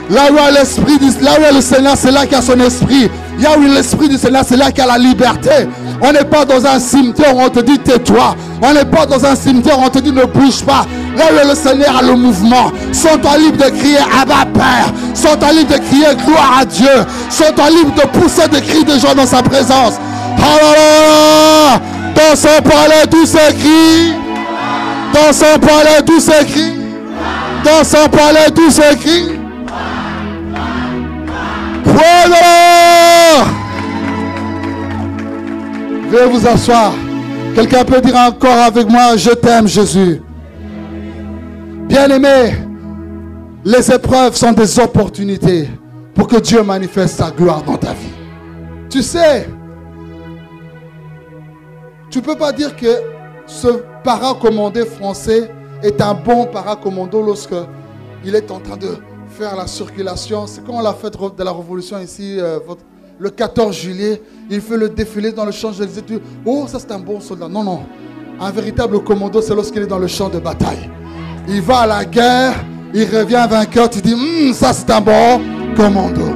Là où il y a l'esprit, là où il y a le Seigneur, c'est là qu'il y a son esprit. Là où il y a l'esprit du Seigneur, c'est là qu'il y a la liberté. On n'est pas dans un cimetière où on te dit tais-toi. On n'est pas dans un cimetière où on te dit ne bouge pas. Là où il y a le Seigneur a le mouvement. Sont-toi libre de crier Abba Père. Sont-toi libre de crier gloire à Dieu. Sont-toi libre de pousser des cris de joie dans sa présence. Alléluia. Dans son palais tout s'écrit. Dans son palais tout s'écrit. Dans son palais tout s'écrit. Veuillez vous asseoir. Quelqu'un peut dire encore avec moi, je t'aime Jésus. Bien-aimé, les épreuves sont des opportunités pour que Dieu manifeste sa gloire dans ta vie. Tu sais, tu ne peux pas dire que ce paracommandé français est un bon paracommando lorsque il est en train de faire la circulation. C'est quand on l'a fait de la révolution ici, le 14 juillet, il fait le défilé dans le Champs-Élysées. Oh, ça c'est un bon soldat. Non, non. Un véritable commando, c'est lorsqu'il est dans le champ de bataille. Il va à la guerre, il revient vainqueur. Tu dis, ça c'est un bon commando.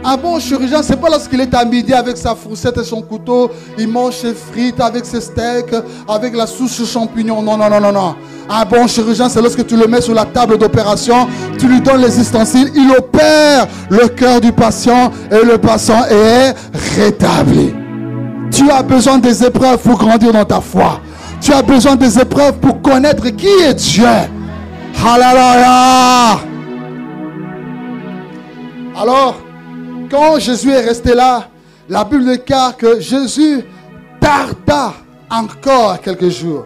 Un bon chirurgien, c'est pas lorsqu'il est à midi avec sa fourchette et son couteau, il mange ses frites avec ses steaks, avec la sauce champignons. Non, non, non, non, non. Un bon chirurgien, c'est lorsque tu le mets sur la table d'opération, tu lui donnes les ustensiles, il opère le cœur du patient et le patient est rétabli. Tu as besoin des épreuves pour grandir dans ta foi. Tu as besoin des épreuves pour connaître qui est Dieu. Hallelujah. Alors, quand Jésus est resté là, la Bible déclare que Jésus tarda encore quelques jours.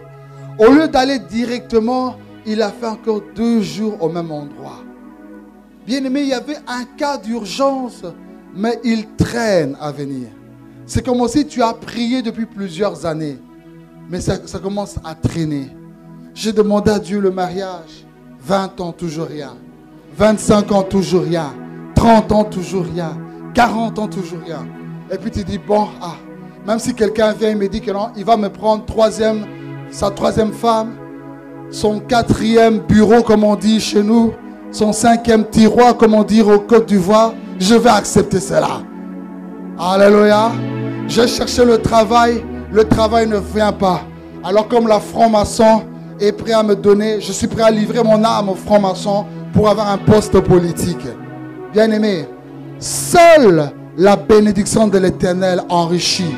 Au lieu d'aller directement, il a fait encore 2 jours au même endroit. Bien aimé, il y avait un cas d'urgence, mais il traîne à venir. C'est comme si tu as prié depuis plusieurs années, mais ça commence à traîner. J'ai demandé à Dieu le mariage, 20 ans, toujours rien. 25 ans, toujours rien. 30 ans, toujours rien. 40 ans, toujours rien. Et puis tu dis, bon, même si quelqu'un vient et me dit que non, il va me prendre sa troisième femme, son 4e bureau, comme on dit chez nous, son 5e tiroir, comme on dit au Côte d'Ivoire, je vais accepter cela. Alléluia. J'ai cherché le travail ne vient pas. Alors comme la franc-maçon est prêt à me donner, je suis prêt à livrer mon âme au franc-maçon pour avoir un poste politique. Bien aimé, seule la bénédiction de l'Éternel enrichit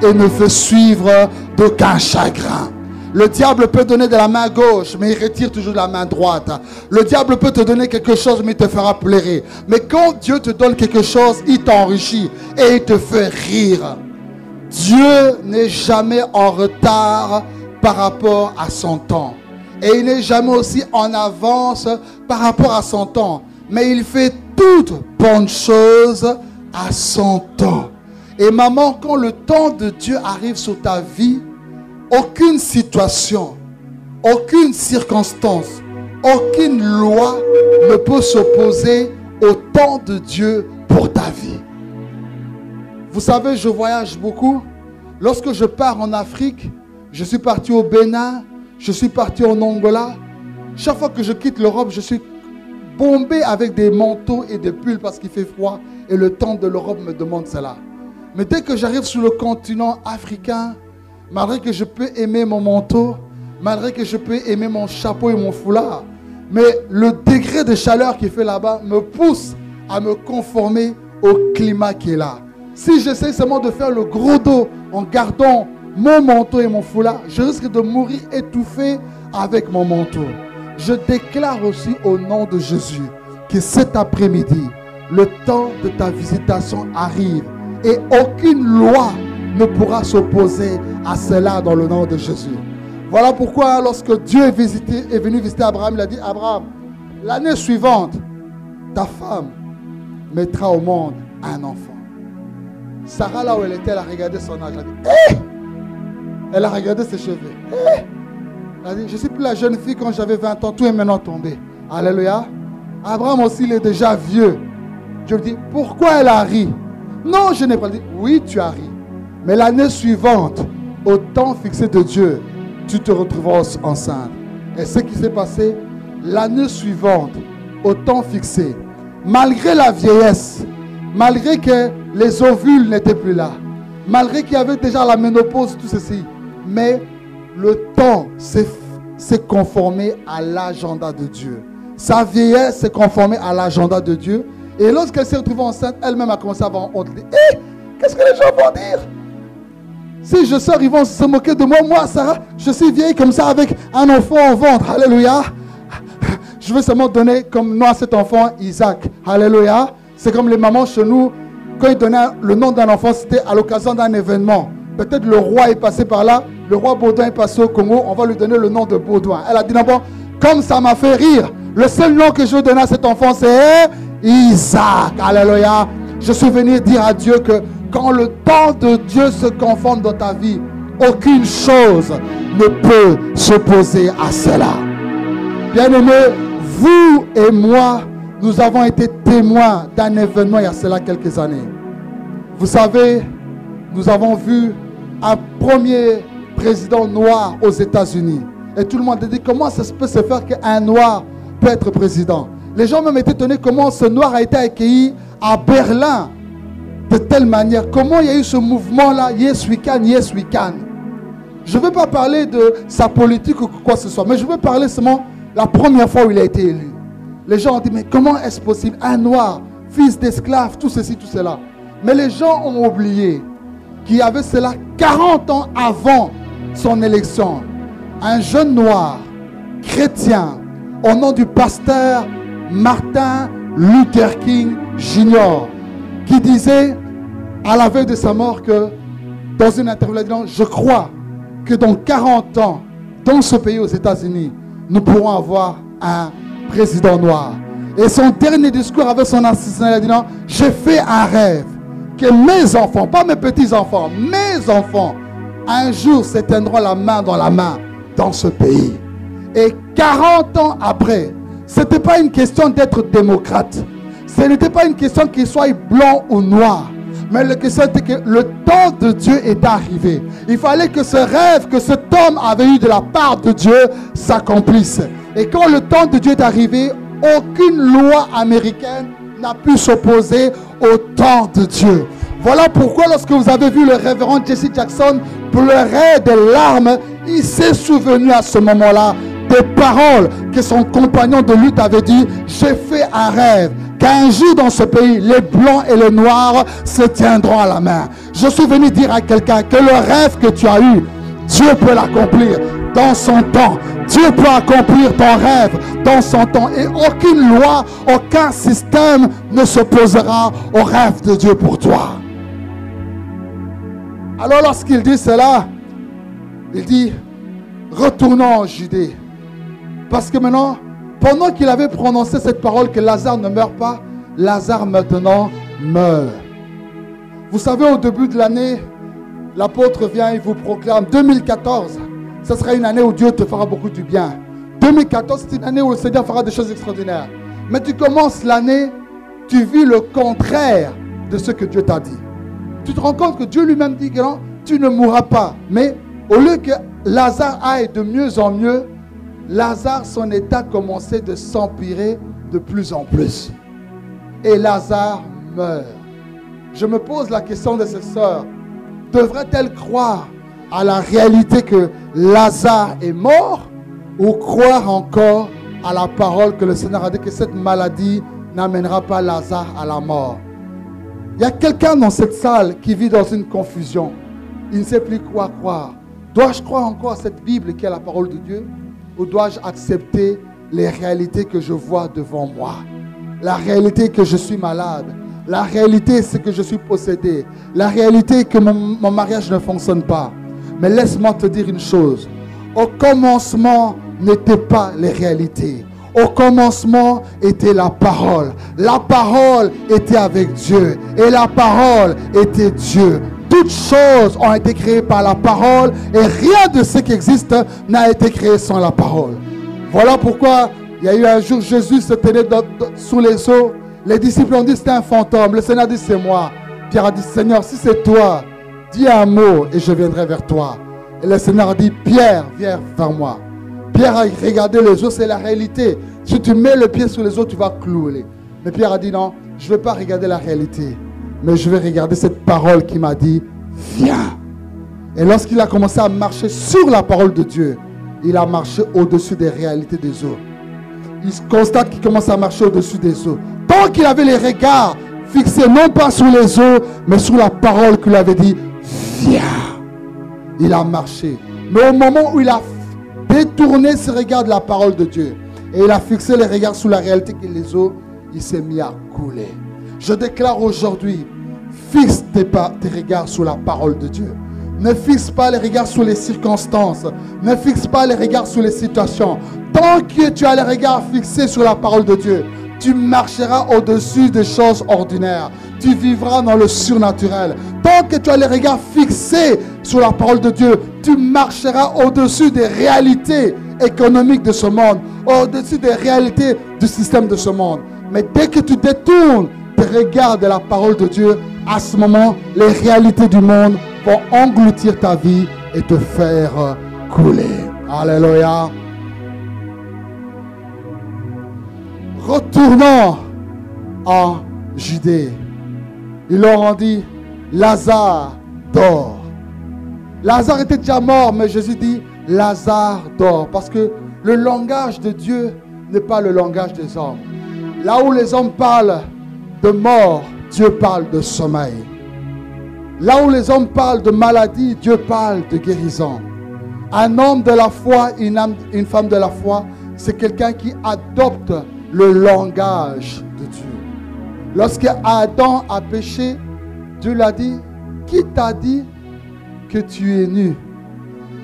et ne fait suivre d'aucun chagrin. Le diable peut donner de la main gauche, mais il retire toujours de la main droite. Le diable peut te donner quelque chose, mais il te fera pleurer. Mais quand Dieu te donne quelque chose, il t'enrichit et il te fait rire. Dieu n'est jamais en retard par rapport à son temps. Et il n'est jamais aussi en avance par rapport à son temps. Mais il fait toutes bonnes choses à son temps. Et maman, quand le temps de Dieu arrive sur ta vie, aucune situation, aucune circonstance, aucune loi ne peut s'opposer au temps de Dieu pour ta vie. Vous savez, je voyage beaucoup. Lorsque je pars en Afrique, je suis parti au Bénin, je suis parti en Angola. Chaque fois que je quitte l'Europe, je suis bombé avec des manteaux et des pulls parce qu'il fait froid et le temps de l'Europe me demande cela. Mais dès que j'arrive sur le continent africain, malgré que je peux aimer mon manteau, malgré que je peux aimer mon chapeau et mon foulard, mais le degré de chaleur qu'il fait là-bas me pousse à me conformer au climat qui est là. Si j'essaie seulement de faire le gros dos en gardant mon manteau et mon foulard, je risque de mourir étouffé avec mon manteau. Je déclare aussi au nom de Jésus que cet après-midi, le temps de ta visitation arrive et aucune loi ne pourra s'opposer à cela dans le nom de Jésus. Voilà pourquoi lorsque Dieu est venu visiter Abraham, il a dit, Abraham, l'année suivante, ta femme mettra au monde un enfant. Sarah, là où elle était, elle a regardé son âge. Elle a dit, elle a regardé ses cheveux. Elle a dit, je ne suis plus la jeune fille quand j'avais 20 ans, tout est maintenant tombé. Alléluia. Abraham aussi, il est déjà vieux. Dieu lui dit, pourquoi elle a ri? Non, je n'ai pas dit, oui, tu as ri. Mais l'année suivante, au temps fixé de Dieu, tu te retrouveras enceinte. Et ce qui s'est passé, l'année suivante, au temps fixé, malgré la vieillesse, malgré que les ovules n'étaient plus là, malgré qu'il y avait déjà la ménopause, tout ceci, mais le temps s'est conformé à l'agenda de Dieu. Sa vieillesse s'est conformée à l'agenda de Dieu. Et lorsqu'elle s'est retrouvée enceinte, elle-même a commencé à avoir honte. Qu'est-ce que les gens vont dire? Si je sors, ils vont se moquer de moi. Moi, Sarah, je suis vieille comme ça avec un enfant au ventre. Alléluia. Je veux seulement donner comme nom à cet enfant, Isaac. Alléluia. C'est comme les mamans chez nous, quand ils donnaient le nom d'un enfant, c'était à l'occasion d'un événement. Peut-être le roi est passé par là, le roi Baudouin est passé au Congo, on va lui donner le nom de Baudouin. Elle a dit, non, bon, comme ça m'a fait rire, le seul nom que je veux donner à cet enfant, c'est Isaac. Alléluia. Je suis venu dire à Dieu que quand le temps de Dieu se conforme dans ta vie, aucune chose ne peut s'opposer à cela. Bien-aimés, vous et moi, nous avons été témoins d'un événement il y a cela quelques années. Vous savez, nous avons vu un premier président noir aux États-Unis. Et tout le monde a dit, comment ça peut se faire qu'un noir peut être président? Les gens même étaient étonnés comment ce noir a été accueilli à Berlin de telle manière. Comment il y a eu ce mouvement-là, Yes We Can, Yes We Can. Je ne veux pas parler de sa politique ou quoi que ce soit, mais je veux parler seulement la première fois où il a été élu. Les gens ont dit, mais comment est-ce possible? Un noir, fils d'esclave, tout ceci, tout cela. Mais les gens ont oublié qu'il y avait cela 40 ans avant son élection. Un jeune noir, chrétien, au nom du pasteur Martin Luther King Jr., qui disait à la veille de sa mort que, dans une interview, je crois que dans 40 ans, dans ce pays aux États-Unis, nous pourrons avoir un président noir. Et son dernier discours avec son assistant, il a dit non, j'ai fait un rêve que mes enfants, pas mes petits-enfants, mes enfants, un jour s'éteindront la main dans la main dans ce pays. Et 40 ans après, ce n'était pas une question d'être démocrate. Ce n'était pas une question qu'il soit blanc ou noir. Mais la question était que le temps de Dieu est arrivé. Il fallait que ce rêve que cet homme avait eu de la part de Dieu s'accomplisse. Et quand le temps de Dieu est arrivé, aucune loi américaine n'a pu s'opposer au temps de Dieu. Voilà pourquoi lorsque vous avez vu le révérend Jesse Jackson pleurer des larmes, il s'est souvenu à ce moment-là des paroles que son compagnon de lutte avait dit. J'ai fait un rêve qu'un jour dans ce pays, les blancs et les noirs se tiendront à la main. Je suis venu dire à quelqu'un que le rêve que tu as eu, Dieu peut l'accomplir dans son temps. Dieu peut accomplir ton rêve dans son temps. Et aucune loi, aucun système ne s'opposera au rêve de Dieu pour toi. Alors lorsqu'il dit cela, il dit, retournons en Judée. Parce que maintenant, pendant qu'il avait prononcé cette parole que Lazare ne meurt pas, Lazare maintenant meurt. Vous savez, au début de l'année, l'apôtre vient et vous proclame 2014. Ce sera une année où Dieu te fera beaucoup du bien. 2014, c'est une année où le Seigneur fera des choses extraordinaires. Mais tu commences l'année, tu vis le contraire de ce que Dieu t'a dit. Tu te rends compte que Dieu lui-même dit que non, tu ne mourras pas. Mais au lieu que Lazare aille de mieux en mieux, Lazare, son état commençait de s'empirer de plus en plus. Et Lazare meurt. Je me pose la question de ces sœurs. Devrait-elle croire à la réalité que Lazare est mort ou croire encore à la parole que le Seigneur a dit que cette maladie n'amènera pas Lazare à la mort? Il y a quelqu'un dans cette salle qui vit dans une confusion. Il ne sait plus quoi croire. Dois-je croire encore à cette Bible qui est la parole de Dieu? Ou dois-je accepter les réalités que je vois devant moi? La réalité que je suis malade. La réalité c'est que je suis possédé. La réalité que mon mariage ne fonctionne pas. Mais laisse-moi te dire une chose. Au commencement n'étaient pas les réalités. Au commencement était la parole. La parole était avec Dieu. Et la parole était Dieu. Toutes choses ont été créées par la parole et rien de ce qui existe n'a été créé sans la parole. Voilà pourquoi il y a eu un jour Jésus se tenait sous les eaux. Les disciples ont dit c'est un fantôme. Le Seigneur a dit c'est moi. Pierre a dit Seigneur si c'est toi, dis un mot et je viendrai vers toi. Et le Seigneur a dit Pierre viens vers moi. Pierre a regardé les eaux, c'est la réalité. Si tu mets le pied sur les eaux, tu vas clouer. Mais Pierre a dit non, je ne vais pas regarder la réalité. Mais je vais regarder cette parole qui m'a dit, viens. Et lorsqu'il a commencé à marcher sur la parole de Dieu, il a marché au-dessus des réalités des eaux. Il constate qu'il commence à marcher au-dessus des eaux. Tant qu'il avait les regards fixés non pas sur les eaux, mais sur la parole qu'il avait dit, viens. Il a marché. Mais au moment où il a détourné ses regards de la parole de Dieu, et il a fixé les regards sur la réalité qui est les eaux, il s'est mis à couler. Je déclare aujourd'hui, fixe tes regards sur la parole de Dieu. Ne fixe pas les regards sur les circonstances. Ne fixe pas les regards sur les situations. Tant que tu as les regards fixés sur la parole de Dieu, tu marcheras au-dessus des choses ordinaires. Tu vivras dans le surnaturel. Tant que tu as les regards fixés sur la parole de Dieu, tu marcheras au-dessus des réalités économiques de ce monde, au-dessus des réalités du système de ce monde. Mais dès que tu détournes tes regards de la parole de Dieu, à ce moment, les réalités du monde vont engloutir ta vie et te faire couler. Alléluia. Retournons en Judée. Ils leur ont dit, Lazare dort. Lazare était déjà mort, mais Jésus dit, Lazare dort. Parce que le langage de Dieu n'est pas le langage des hommes. Là où les hommes parlent de mort, Dieu parle de sommeil. Là où les hommes parlent de maladie, Dieu parle de guérison. Un homme de la foi, une femme de la foi, c'est quelqu'un qui adopte le langage de Dieu. Lorsque Adam a péché, Dieu l'a dit, qui t'a dit que tu es nu?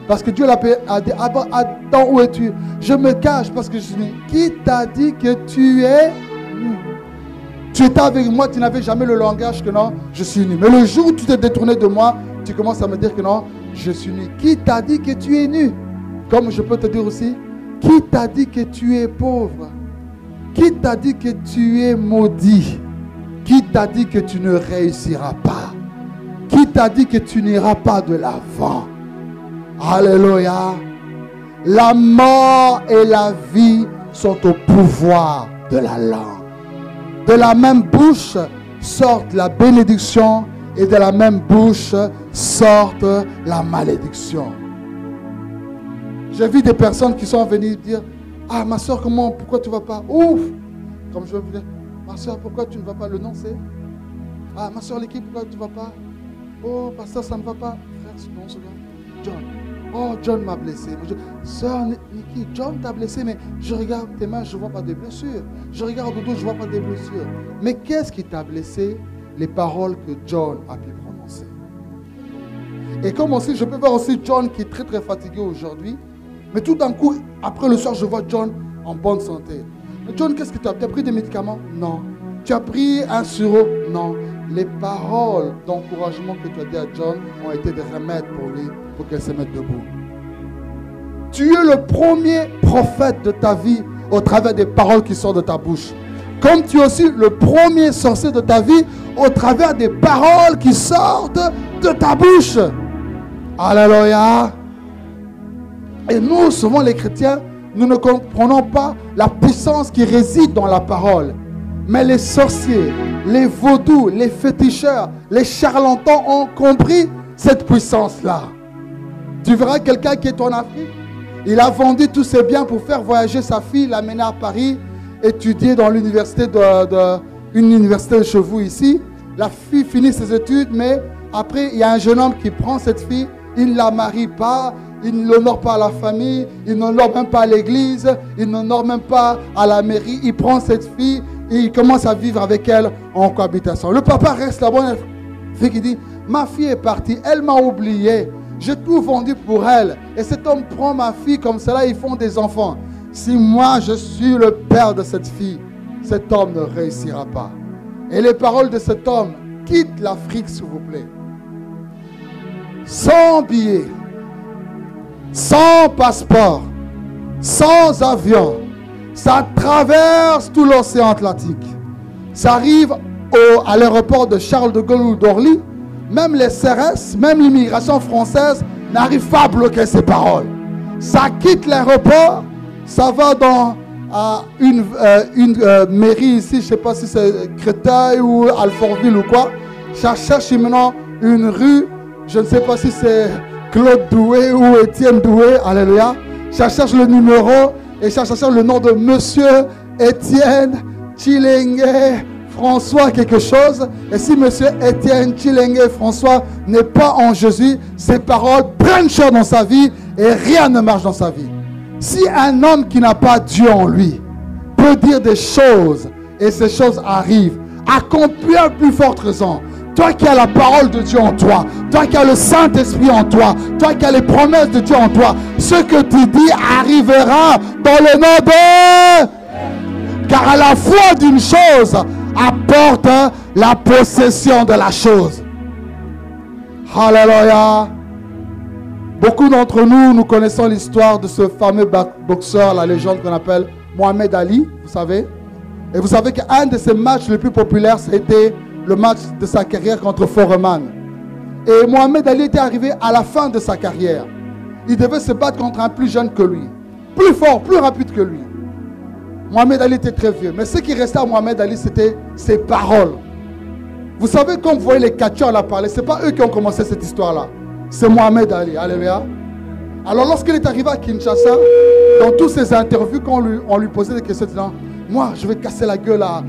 Parce que Dieu a dit, Adam, où es-tu? Je me cache parce que je suis nu. Qui t'a dit que tu es nu? Tu étais avec moi, tu n'avais jamais le langage que non, je suis nu. Mais le jour où tu t'es détourné de moi, tu commences à me dire que non, je suis nu. Qui t'a dit que tu es nu? Comme je peux te dire aussi, qui t'a dit que tu es pauvre? Qui t'a dit que tu es maudit? Qui t'a dit que tu ne réussiras pas? Qui t'a dit que tu n'iras pas de l'avant? Alléluia. La mort et la vie sont au pouvoir de la langue. De la même bouche sortent la bénédiction et de la même bouche sortent la malédiction. J'ai vu des personnes qui sont venues dire, ah ma soeur, comment, pourquoi tu ne vas pas? Ouf! Comme je veux dire, ma soeur, pourquoi tu ne vas pas? Le nom c'est, ah ma soeur, l'équipe, pourquoi tu ne vas pas? Oh pasteur, ça ne va pas. Frère, non, c'est John. Oh, John m'a blessé. Sœur Nikki, John t'a blessé, mais je regarde tes mains, je ne vois pas de blessures. Je regarde au dos, je ne vois pas de blessures. Mais qu'est-ce qui t'a blessé? Les paroles que John a pu prononcer. Et comme aussi, je peux voir aussi John qui est très très fatigué aujourd'hui. Mais tout d'un coup, après le soir, je vois John en bonne santé. Mais John, qu'est-ce que tu as? Tu as pris des médicaments? Non. Tu as pris un sirop? Non. Les paroles d'encouragement que tu as dit à John ont été des remèdes pour lui, pour qu'elle se mette debout. Tu es le premier prophète de ta vie au travers des paroles qui sortent de ta bouche. Comme tu es aussi le premier sorcier de ta vie au travers des paroles qui sortent de ta bouche. Alléluia. Et nous, souvent les chrétiens, nous ne comprenons pas la puissance qui réside dans la parole. Mais les sorciers, les vaudous, les féticheurs, les charlatans ont compris cette puissance-là. Tu verras quelqu'un qui est en Afrique, il a vendu tous ses biens pour faire voyager sa fille, l'amener à Paris, étudier dans l'université une université de chez vous ici. La fille finit ses études, mais après, il y a un jeune homme qui prend cette fille, il ne la marie pas, il ne l'honore pas à la famille, il n'honore même pas à l'église, il n'honore même pas à la mairie. Il prend cette fille et il commence à vivre avec elle en cohabitation. Le papa reste là-bas, une fille qui dit, ma fille est partie, elle m'a oublié, j'ai tout vendu pour elle. Et cet homme prend ma fille comme cela, ils font des enfants. Si moi je suis le père de cette fille, cet homme ne réussira pas. Et les paroles de cet homme, quitte l'Afrique s'il vous plaît. Sans billet, sans passeport, sans avion, ça traverse tout l'océan Atlantique. Ça arrive à l'aéroport de Charles de Gaulle ou d'Orly. Même les CRS, même l'immigration française n'arrive pas à bloquer ces paroles. Ça quitte l'aéroport, ça va dans une mairie ici, je ne sais pas si c'est Créteil ou Alfortville ou quoi. Ça cherche maintenant une rue, je ne sais pas si c'est Claude Doué ou Étienne Doué, alléluia. Ça cherche le numéro et ça cherche le nom de Monsieur Étienne Chilengue François quelque chose. Et si Monsieur Étienne Chilengue François n'est pas en Jésus, ses paroles prennent cher dans sa vie et rien ne marche dans sa vie. Si un homme qui n'a pas Dieu en lui peut dire des choses et ces choses arrivent, à combien plus forte raison, toi qui as la parole de Dieu en toi, toi qui as le Saint-Esprit en toi, toi qui as les promesses de Dieu en toi, ce que tu dis arrivera dans le nom de... Car à la foi d'une chose apporte la possession de la chose. Alléluia. Beaucoup d'entre nous, nous connaissons l'histoire de ce fameux boxeur, la légende qu'on appelle Mohamed Ali, vous savez. Et vous savez qu'un de ses matchs les plus populaires, c'était le match de sa carrière contre Foreman. Et Mohamed Ali était arrivé à la fin de sa carrière. Il devait se battre contre un plus jeune que lui. Plus fort, plus rapide que lui. Mohamed Ali était très vieux. Mais ce qui restait à Mohamed Ali, c'était ses paroles. Vous savez, comme vous voyez les catcheurs là parler, ce n'est pas eux qui ont commencé cette histoire-là. C'est Mohamed Ali. Alléluia. Alors lorsqu'il est arrivé à Kinshasa, dans toutes ses interviews, quand on lui posait des questions, disant, moi je vais casser la gueule à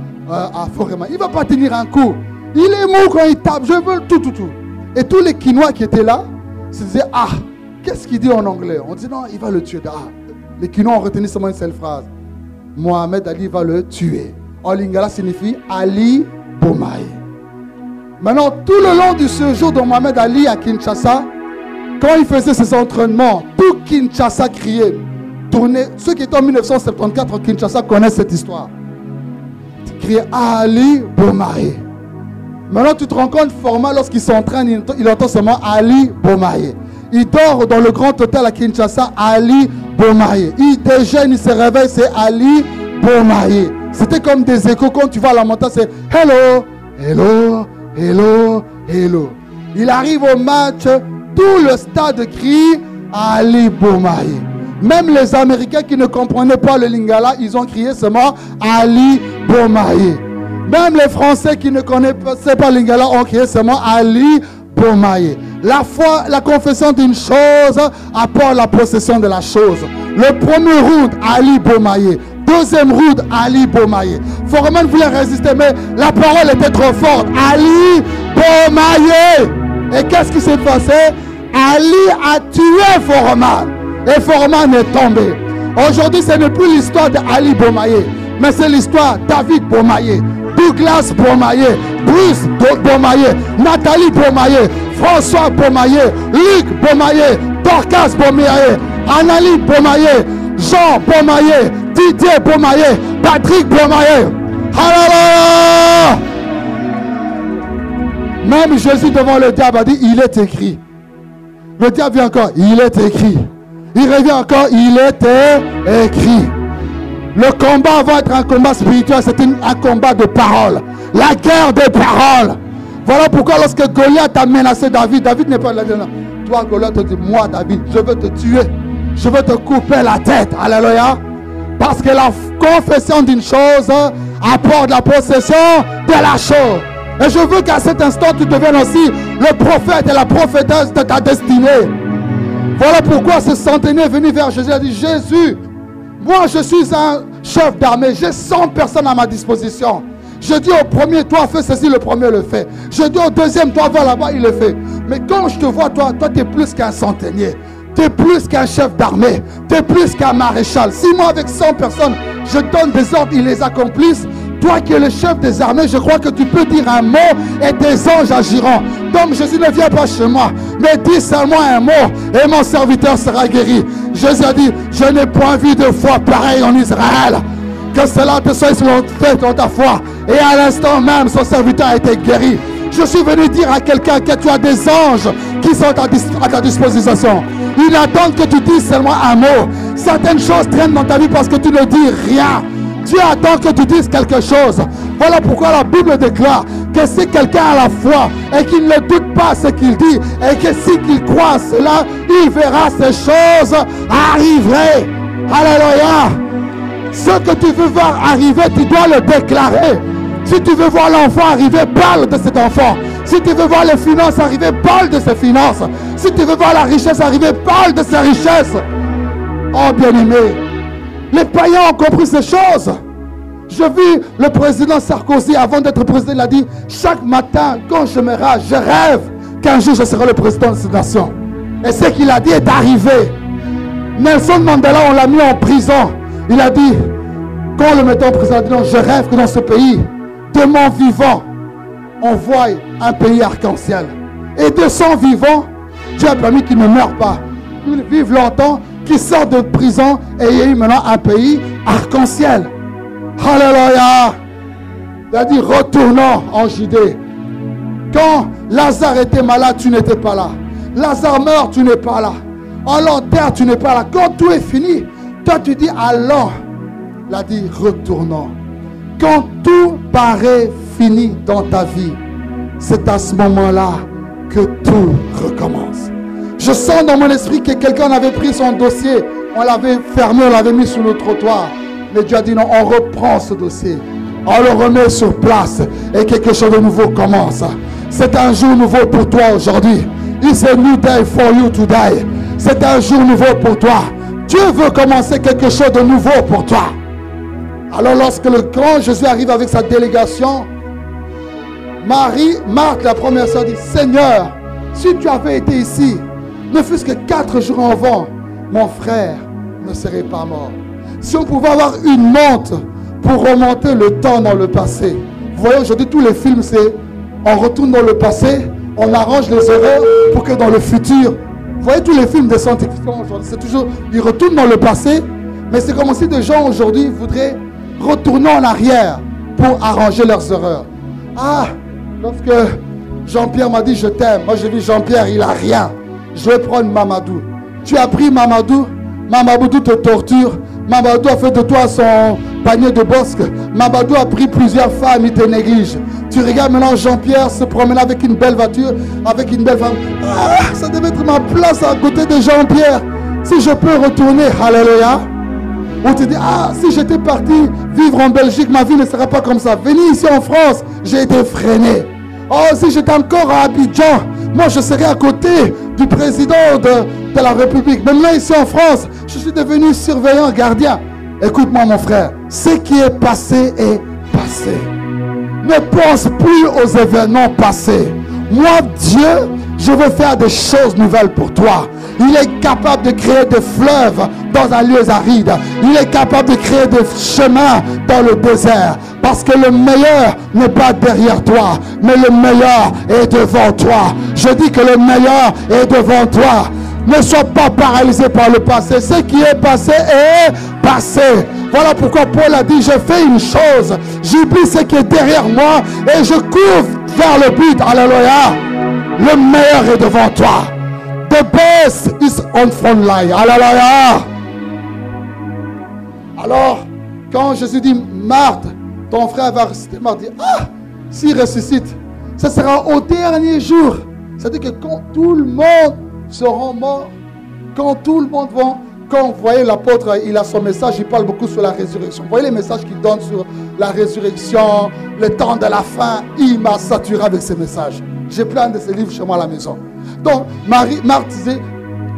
Foreman. Il ne va pas tenir un coup. Il est mou quand il tape. Je veux tout. Et tous les Kinois qui étaient là se disaient, ah, qu'est-ce qu'il dit en anglais? On dit non, il va le tuer. Ah, les Kinois ont retenu seulement une seule phrase. Mohamed Ali va le tuer. En lingala signifie Ali Bomaye. Maintenant, tout le long du séjour de Mohamed Ali à Kinshasa, quand il faisait ses entraînements, tout Kinshasa criait, tournait. Ceux qui étaient en 1974 en Kinshasa connaissent cette histoire. Il criait Ali Bomaye. Maintenant, tu te rends compte, Format, lorsqu'il s'entraîne, il entend seulement Ali Bomaye. Il dort dans le grand hôtel à Kinshasa, Ali Bomaye. Il déjeune, il se réveille, c'est Ali Bomaye. C'était comme des échos. Quand tu vas à la montagne, c'est hello, hello, hello, hello. Il arrive au match, tout le stade crie Ali Bomaye. Même les Américains qui ne comprenaient pas le lingala, ils ont crié seulement Ali Bomaye. Même les Français qui ne connaissaient pas le lingala ont crié seulement Ali Bomaye. La foi, la confession d'une chose apporte la possession de la chose. Le premier round, Ali Bomaye. Deuxième round, Ali Bomaye. Foreman voulait résister, mais la parole était trop forte. Ali Bomaye. Et qu'est-ce qui s'est passé? Ali a tué Foreman. Et Foreman est tombé. Aujourd'hui, ce n'est plus l'histoire d'Ali Bomaye, mais c'est l'histoire de David Bomaye, Douglas Bomaye, Bruce Bomaye, Nathalie Bomaye, François Bomaye, Luc Bomaye, Dorcas Bomaye, Annalie Bomaye, Jean Bomaye, Didier Bomaye, Patrick Bomaye. Hallelujah! Même Jésus devant le diable a dit, il est écrit. Le diable vient encore, il est écrit. Il revient encore, il était écrit. Le combat va être un combat spirituel, c'est un combat de parole. La guerre des paroles. Voilà pourquoi lorsque Goliath a menacé David, David n'est pas là. Toi, Goliath te dit, moi David, je veux te tuer. Je veux te couper la tête. Alléluia. Parce que la confession d'une chose apporte la possession de la chose. Et je veux qu'à cet instant, tu deviennes aussi le prophète et la prophétesse de ta destinée. Voilà pourquoi ce centenaire est venu vers Jésus et a dit, Jésus, moi je suis un chef d'armée, j'ai 100 personnes à ma disposition. Je dis au premier, toi fais ceci, le premier le fait. Je dis au deuxième, toi va là-bas, il le fait. Mais quand je te vois, toi tu es plus qu'un centenier. Tu es plus qu'un chef d'armée. Tu es plus qu'un maréchal. Si moi avec 100 personnes, je donne des ordres, ils les accomplissent. Toi qui es le chef des armées, je crois que tu peux dire un mot et des anges agiront. Donc Jésus ne vient pas chez moi, mais dis seulement un mot et mon serviteur sera guéri. Jésus a dit, je n'ai point vu de foi pareille en Israël. Que cela te soit fait dans ta foi. Et à l'instant même, son serviteur a été guéri. Je suis venu dire à quelqu'un que tu as des anges qui sont à ta disposition. Ils attendent que tu dises seulement un mot. Certaines choses traînent dans ta vie parce que tu ne dis rien. Dieu attend que tu dises quelque chose. Voilà pourquoi la Bible déclare que si quelqu'un a la foi et qu'il ne doute pas ce qu'il dit et que si qu'il croit à cela, il verra ces choses arriver. Alléluia. Ce que tu veux voir arriver, tu dois le déclarer. Si tu veux voir l'enfant arriver, parle de cet enfant. Si tu veux voir les finances arriver, parle de ses finances. Si tu veux voir la richesse arriver, parle de ses richesses. Oh bien-aimé, les païens ont compris ces choses. Je vis le président Sarkozy, avant d'être président, il a dit, chaque matin, quand je me rase, je rêve qu'un jour je serai le président de cette nation. Et ce qu'il a dit est arrivé. Nelson Mandela, on l'a mis en prison. Il a dit, quand on le mettait en prison, il a dit, non, je rêve que dans ce pays, de mon vivant, on voit un pays arc-en-ciel. Et de son vivant, Dieu a permis qu'il ne meure pas. Qu'il vive longtemps, qu'il sorte de prison et il y a eu maintenant un pays arc-en-ciel. Alléluia. Il a dit, retournons en Judée. Quand Lazare était malade, tu n'étais pas là. Lazare meurt, tu n'es pas là. En l'enterre, tu n'es pas là. Quand tout est fini, toi tu dis, allons. Il a dit, retournons. Quand tout paraît fini dans ta vie, c'est à ce moment-là que tout recommence. Je sens dans mon esprit que quelqu'un avait pris son dossier, on l'avait fermé, on l'avait mis sur le trottoir. Mais Dieu a dit non, on reprend ce dossier. On le remet sur place et quelque chose de nouveau commence. C'est un jour nouveau pour toi aujourd'hui. It's a new day for you today. C'est un jour nouveau pour toi. Dieu veut commencer quelque chose de nouveau pour toi. Alors lorsque le grand Jésus arrive avec sa délégation, Marthe, la première sœur, dit, Seigneur, si tu avais été ici, ne fût-ce que 4 jours avant, mon frère ne serait pas mort. Si on pouvait avoir une montre pour remonter le temps dans le passé. Vous voyez, aujourd'hui, tous les films, c'est on retourne dans le passé, on arrange les erreurs pour que dans le futur, vous voyez tous les films de science-fiction aujourd'hui, c'est toujours, ils retournent dans le passé, mais c'est comme si des gens aujourd'hui voudraient retourner en arrière pour arranger leurs erreurs. Ah, lorsque Jean-Pierre m'a dit je t'aime, moi j'ai dit Jean-Pierre, il a rien. Je vais prendre Mamadou. Tu as pris Mamadou, Mamadou te torture, Mamadou a fait de toi son panier de bosque, Mamadou a pris plusieurs femmes, il te néglige. Tu regardes maintenant Jean-Pierre se promener avec une belle voiture, avec une belle femme. Ah, ça devait être ma place à côté de Jean-Pierre. Si je peux retourner, alléluia. Ou tu dis, ah, si j'étais parti vivre en Belgique, ma vie ne serait pas comme ça. Venez ici en France, j'ai été freiné. Oh, si j'étais encore à Abidjan, moi je serais à côté du président de la République. Maintenant ici en France, je suis devenu surveillant, gardien. Écoute-moi mon frère, ce qui est passé est passé. Ne pense plus aux événements passés. Moi, Dieu, je veux faire des choses nouvelles pour toi. Il est capable de créer des fleuves dans un lieu aride. Il est capable de créer des chemins dans le désert. Parce que le meilleur n'est pas derrière toi, mais le meilleur est devant toi. Je dis que le meilleur est devant toi. Ne sois pas paralysé par le passé. Ce qui est passé est passé. Voilà pourquoi Paul a dit, je fais une chose. J'oublie ce qui est derrière moi et je cours vers le but. Alléluia. Le meilleur est devant toi. The best is on front line. Alléluia. Alors, quand Jésus dit, Marthe, ton frère va ressusciter, Marthe dit, ah, s'il ressuscite, ce sera au dernier jour. C'est-à-dire que quand tout le monde seront morts, quand tout le monde va, quand vous voyez l'apôtre, il a son message, il parle beaucoup sur la résurrection. Vous voyez les messages qu'il donne sur la résurrection, le temps de la fin, il m'a saturé avec ces messages. J'ai plein de ces livres chez moi à la maison. Donc, Marthe disait,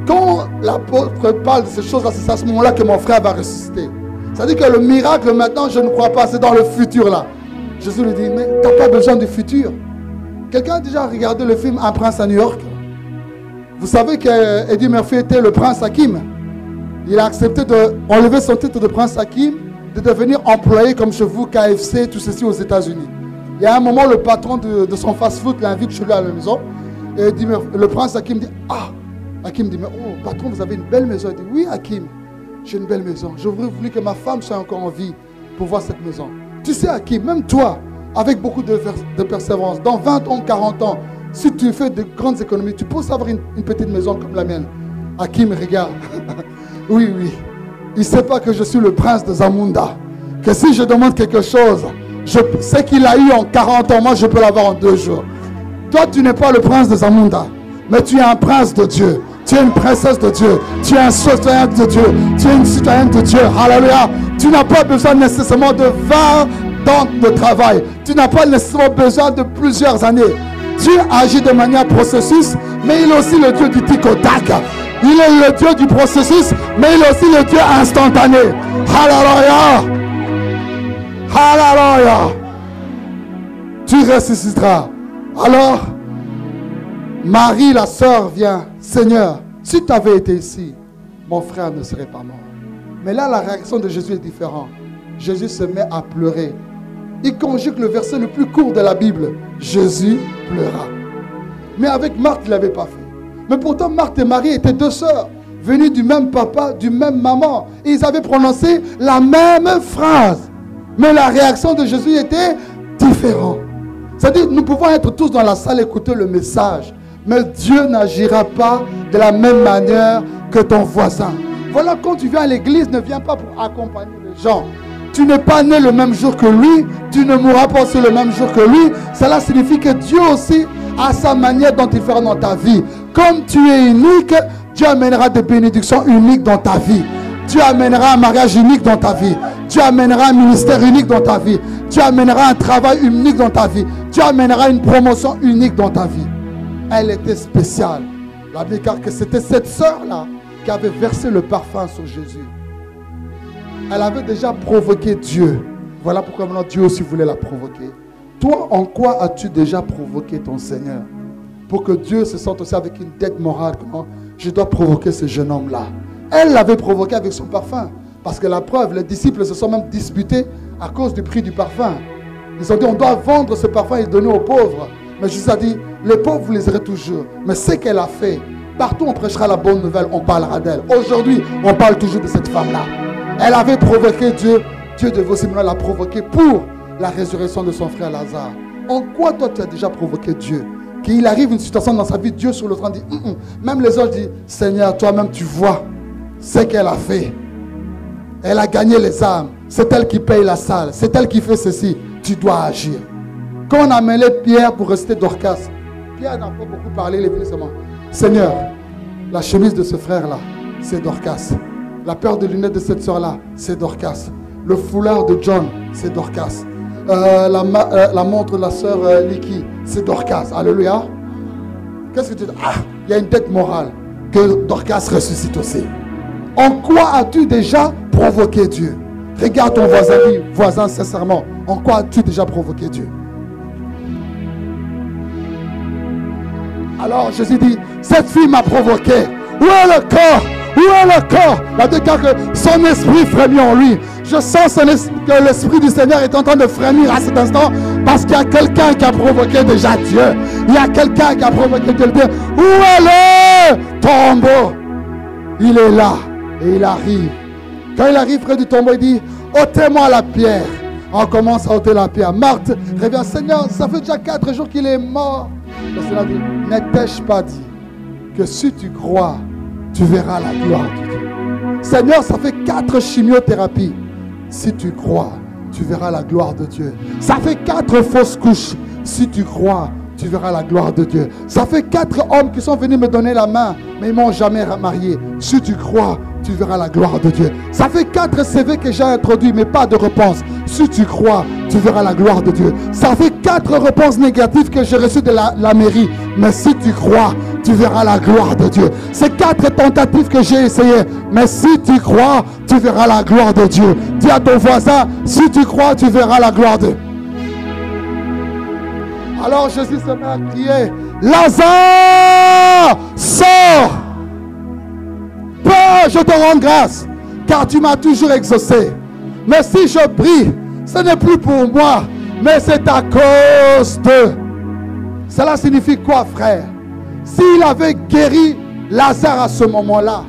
quand l'apôtre parle de ces choses-là, c'est à ce moment-là que mon frère va ressusciter. C'est-à-dire que le miracle maintenant, je ne crois pas, c'est dans le futur là. Jésus lui dit, mais tu n'as pas besoin du futur. Quelqu'un a déjà regardé le film Un prince à New York? Vous savez qu'Eddie Murphy était le prince Hakim. Il a accepté d'enlever son titre de prince Hakim, de devenir employé comme chez vous, KFC, tout ceci aux États-Unis. Il y a un moment, le patron de son fast-food l'invite chez lui à la maison. Et le prince Hakim dit, ah, Hakim dit, mais oh, patron, vous avez une belle maison. Il dit, oui, Hakim, j'ai une belle maison. J'aurais voulu que ma femme soit encore en vie pour voir cette maison. Tu sais, Hakim, même toi, avec beaucoup de persévérance, dans 20 ans, 40 ans, si tu fais de grandes économies, tu peux avoir une petite maison comme la mienne. Hakim regarde. Oui, oui. Il ne sait pas que je suis le prince de Zamunda. Que si je demande quelque chose, ce qu'il a eu en 40 ans, moi je peux l'avoir en 2 jours. Toi, tu n'es pas le prince de Zamunda, mais tu es un prince de Dieu. Tu es une princesse de Dieu. Tu es un citoyen de Dieu. Tu es une citoyenne de Dieu. Alléluia. Tu n'as pas besoin nécessairement de 20 ans de travail. Tu n'as pas nécessairement besoin de plusieurs années. Dieu agit de manière processus, mais il est aussi le Dieu du tic au tac. Il est le Dieu du processus, mais il est aussi le Dieu instantané. Alléluia. Alléluia. Tu ressusciteras. Alors, Marie, la sœur, vient. Seigneur, si tu avais été ici, mon frère ne serait pas mort. Mais là, la réaction de Jésus est différente. Jésus se met à pleurer. Il conjugue le verset le plus court de la Bible. Jésus pleura. Mais avec Marthe, il ne l'avait pas fait. Mais pourtant, Marthe et Marie étaient 2 sœurs, venues du même papa, du même maman. Et ils avaient prononcé la même phrase. Mais la réaction de Jésus était différente. C'est-à-dire, nous pouvons être tous dans la salle écouter le message. Mais Dieu n'agira pas de la même manière que ton voisin. Voilà, quand tu viens à l'église, ne viens pas pour accompagner les gens. Tu n'es pas né le même jour que lui. Tu ne mourras pas aussi le même jour que lui. Cela signifie que Dieu aussi a sa manière dont il fera dans ta vie. Comme tu es unique, Dieu amènera des bénédictions uniques dans ta vie. Dieu amènera un mariage unique dans ta vie. Dieu amènera un ministère unique dans ta vie. Dieu amènera un travail unique dans ta vie. Dieu amènera une promotion unique dans ta vie. Elle était spéciale. La Bible dit que c'était cette sœur-là qui avait versé le parfum sur Jésus. Elle avait déjà provoqué Dieu. Voilà pourquoi maintenant Dieu aussi voulait la provoquer. Toi, en quoi as-tu déjà provoqué ton Seigneur? Pour que Dieu se sente aussi avec une dette morale. Comment je dois provoquer ce jeune homme-là. Elle l'avait provoqué avec son parfum. Parce que la preuve, les disciples se sont même disputés à cause du prix du parfum. Ils ont dit, on doit vendre ce parfum et le donner aux pauvres. Mais Jésus a dit, les pauvres, vous les aurez toujours. Mais ce qu'elle a fait, partout on prêchera la bonne nouvelle, on parlera d'elle. Aujourd'hui, on parle toujours de cette femme-là. Elle avait provoqué Dieu. Dieu devait aussi maintenant la provoquer pour la résurrection de son frère Lazare. En quoi toi tu as déjà provoqué Dieu? Qu'il arrive une situation dans sa vie, Dieu sur le trône dit, même les autres disent, Seigneur, toi-même tu vois ce qu'elle a fait. Elle a gagné les âmes. C'est elle qui paye la salle. C'est elle qui fait ceci. Tu dois agir. Quand on a mêlé Pierre pour rester Dorcas, Pierre n'a pas beaucoup parlé, il est venu seulement. Seigneur, la chemise de ce frère-là, c'est Dorcas. La paire de lunettes de cette soeur-là, c'est Dorcas. Le foulard de John, c'est Dorcas. La montre de la soeur Liki, c'est Dorcas. Alléluia. Qu'est-ce que tu dis? Ah, il y a une dette morale que Dorcas ressuscite aussi. En quoi as-tu déjà provoqué Dieu? Regarde ton voisin sincèrement. En quoi as-tu déjà provoqué Dieu? Alors Jésus dit, cette fille m'a provoqué. Où est le corps? Où est le corps? La déclare que son esprit frémit en lui. Je sens que l'esprit du Seigneur est en train de frémir à cet instant parce qu'il y a quelqu'un qui a provoqué déjà Dieu. Il y a quelqu'un qui a provoqué Dieu. Où est le tombeau? Il est là et il arrive. Quand il arrive près du tombeau, il dit, ôtez-moi la pierre. On commence à ôter la pierre. Marthe revient, Seigneur, ça fait déjà 4 jours qu'il est mort. Le Seigneur dit, n'ai-je pas dit que si tu crois, tu verras la gloire de Dieu. Seigneur, ça fait 4 chimiothérapies. Si tu crois, tu verras la gloire de Dieu. Ça fait 4 fausses couches. Si tu crois, tu verras la gloire de Dieu. Ça fait 4 hommes qui sont venus me donner la main, mais ils ne m'ont jamais marié. Si tu crois, tu verras la gloire de Dieu. Ça fait 4 CV que j'ai introduits, mais pas de réponse. Si tu crois, tu verras la gloire de Dieu. Ça fait 4 réponses négatives que j'ai reçues de la mairie, mais si tu crois, tu verras la gloire de Dieu. C'est 4 tentatives que j'ai essayées, mais si tu crois, tu verras la gloire de Dieu. Dis à ton voisin, si tu crois, tu verras la gloire de Dieu. Alors Jésus se met à crier, Lazare, sors! Père, je te rends grâce, car tu m'as toujours exaucé. Mais si je prie, ce n'est plus pour moi, mais c'est à cause de. Cela signifie quoi, frère? S'il avait guéri Lazare à ce moment-là,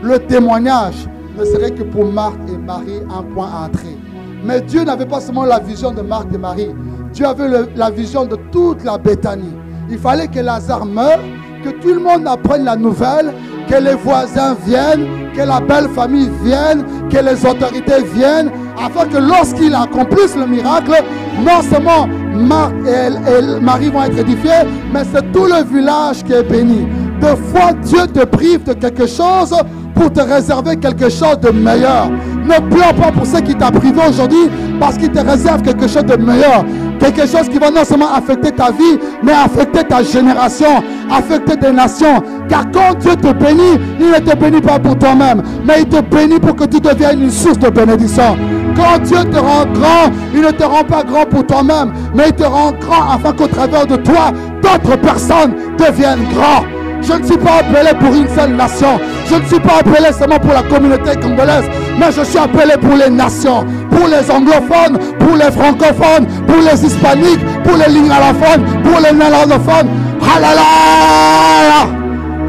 le témoignage ne serait que pour Marthe et Marie un point à entrer. Mais Dieu n'avait pas seulement la vision de Marthe et Marie. Dieu avait la vision de toute la Béthanie. Il fallait que Lazare meure, que tout le monde apprenne la nouvelle, que les voisins viennent, que la belle famille vienne, que les autorités viennent, afin que lorsqu'il accomplisse le miracle, non seulement Marthe et Marie vont être édifiés, mais c'est tout le village qui est béni. Des fois, Dieu te prive de quelque chose pour te réserver quelque chose de meilleur. Ne pleure pas pour ce qui t'a privé aujourd'hui, parce qu'il te réserve quelque chose de meilleur. Quelque chose qui va non seulement affecter ta vie, mais affecter ta génération, affecter des nations. Car quand Dieu te bénit, il ne te bénit pas pour toi-même, mais il te bénit pour que tu deviennes une source de bénédiction. Quand Dieu te rend grand, il ne te rend pas grand pour toi-même, mais il te rend grand afin qu'au travers de toi, d'autres personnes deviennent grands. Je ne suis pas appelé pour une seule nation. Je ne suis pas appelé seulement pour la communauté congolaise, mais je suis appelé pour les nations, pour les anglophones, pour les francophones, pour les hispaniques, pour les lingallophones, pour les néerlandophones. Hallelujah!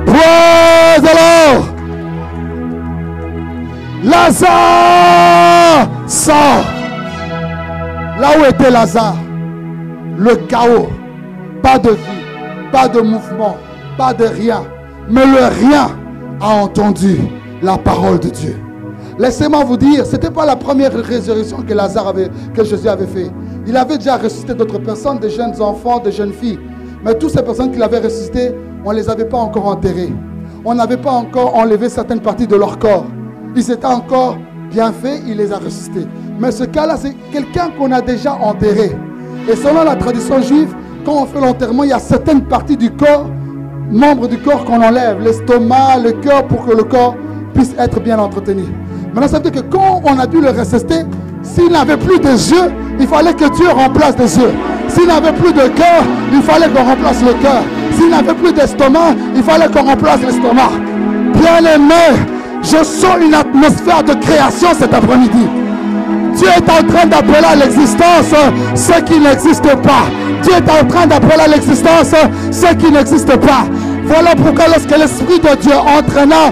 Praise the Lord! Lazare sort. Là où était Lazare, le chaos, pas de vie, pas de mouvement, pas de rien, mais le rien a entendu la parole de Dieu. Laissez-moi vous dire, ce n'était pas la première résurrection que Jésus avait fait. Il avait déjà ressuscité d'autres personnes, des jeunes enfants, des jeunes filles. Mais toutes ces personnes qu'il avait ressuscitées, on ne les avait pas encore enterrées. On n'avait pas encore enlevé certaines parties de leur corps. Ils étaient encore bien faits, il les a ressuscités. Mais ce cas-là, c'est quelqu'un qu'on a déjà enterré. Et selon la tradition juive, quand on fait l'enterrement, il y a certaines parties du corps, membres du corps qu'on enlève, l'estomac, le cœur, pour que le corps puisse être bien entretenu. Maintenant, ça veut dire que quand on a dû le ressusciter, s'il n'avait plus de yeux, il fallait que Dieu remplace des yeux. S'il n'avait plus de cœur, il fallait qu'on remplace le cœur. S'il n'avait plus d'estomac, il fallait qu'on remplace l'estomac. Bien-aimé, je sens une atmosphère de création cet après-midi. Dieu est en train d'appeler à l'existence ce qui n'existe pas. Dieu est en train d'appeler à l'existence ce qui n'existe pas. Voilà pourquoi lorsque l'Esprit de Dieu entraîna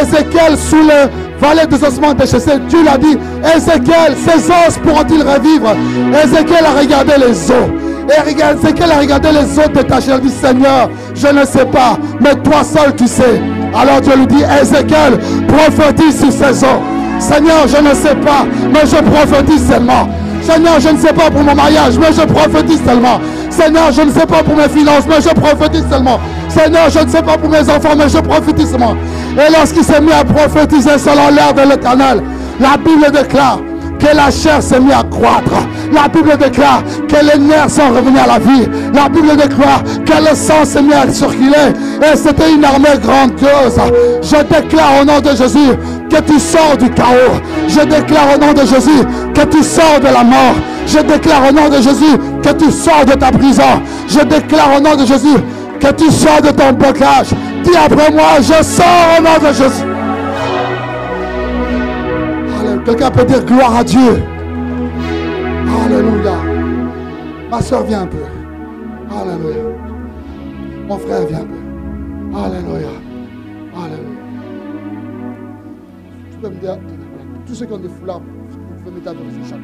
Ézéchiel sous le vallée des ossements déchaînés, Dieu l'a dit, Ézéchiel, ces os pourront-ils revivre? Ézéchiel a regardé les os. Et Ézéchiel a regardé les os détachés. Il a dit, Seigneur, je ne sais pas, mais toi seul tu sais. Alors Dieu lui dit, Ézéchiel, prophétise sur ces os. Seigneur, je ne sais pas, mais je prophétise seulement. Seigneur, je ne sais pas pour mon mariage, mais je prophétise seulement. Seigneur, je ne sais pas pour mes finances, mais je prophétise seulement. Seigneur, je ne sais pas pour mes enfants, mais je prophétise seulement. Et lorsqu'il s'est mis à prophétiser selon l'air de l'Éternel, la Bible déclare que la chair s'est mise à croître. La Bible déclare que les nerfs sont revenus à la vie. La Bible déclare que le sang s'est mis à circuler. Et c'était une armée grandiose. Je déclare au nom de Jésus que tu sors du chaos. Je déclare au nom de Jésus que tu sors de la mort. Je déclare au nom de Jésus que tu sors de ta prison. Je déclare au nom de Jésus que tu sors de ton blocage. Dis après moi, je sors au nom de Jésus. Quelqu'un peut dire gloire à Dieu. Alléluia. Ma soeur, viens un peu. Alléluia. Mon frère, viens un peu. Alléluia. Alléluia. Tu peux me dire, tous ceux qui ont des foulards, vous pouvez mettre à votre chaque.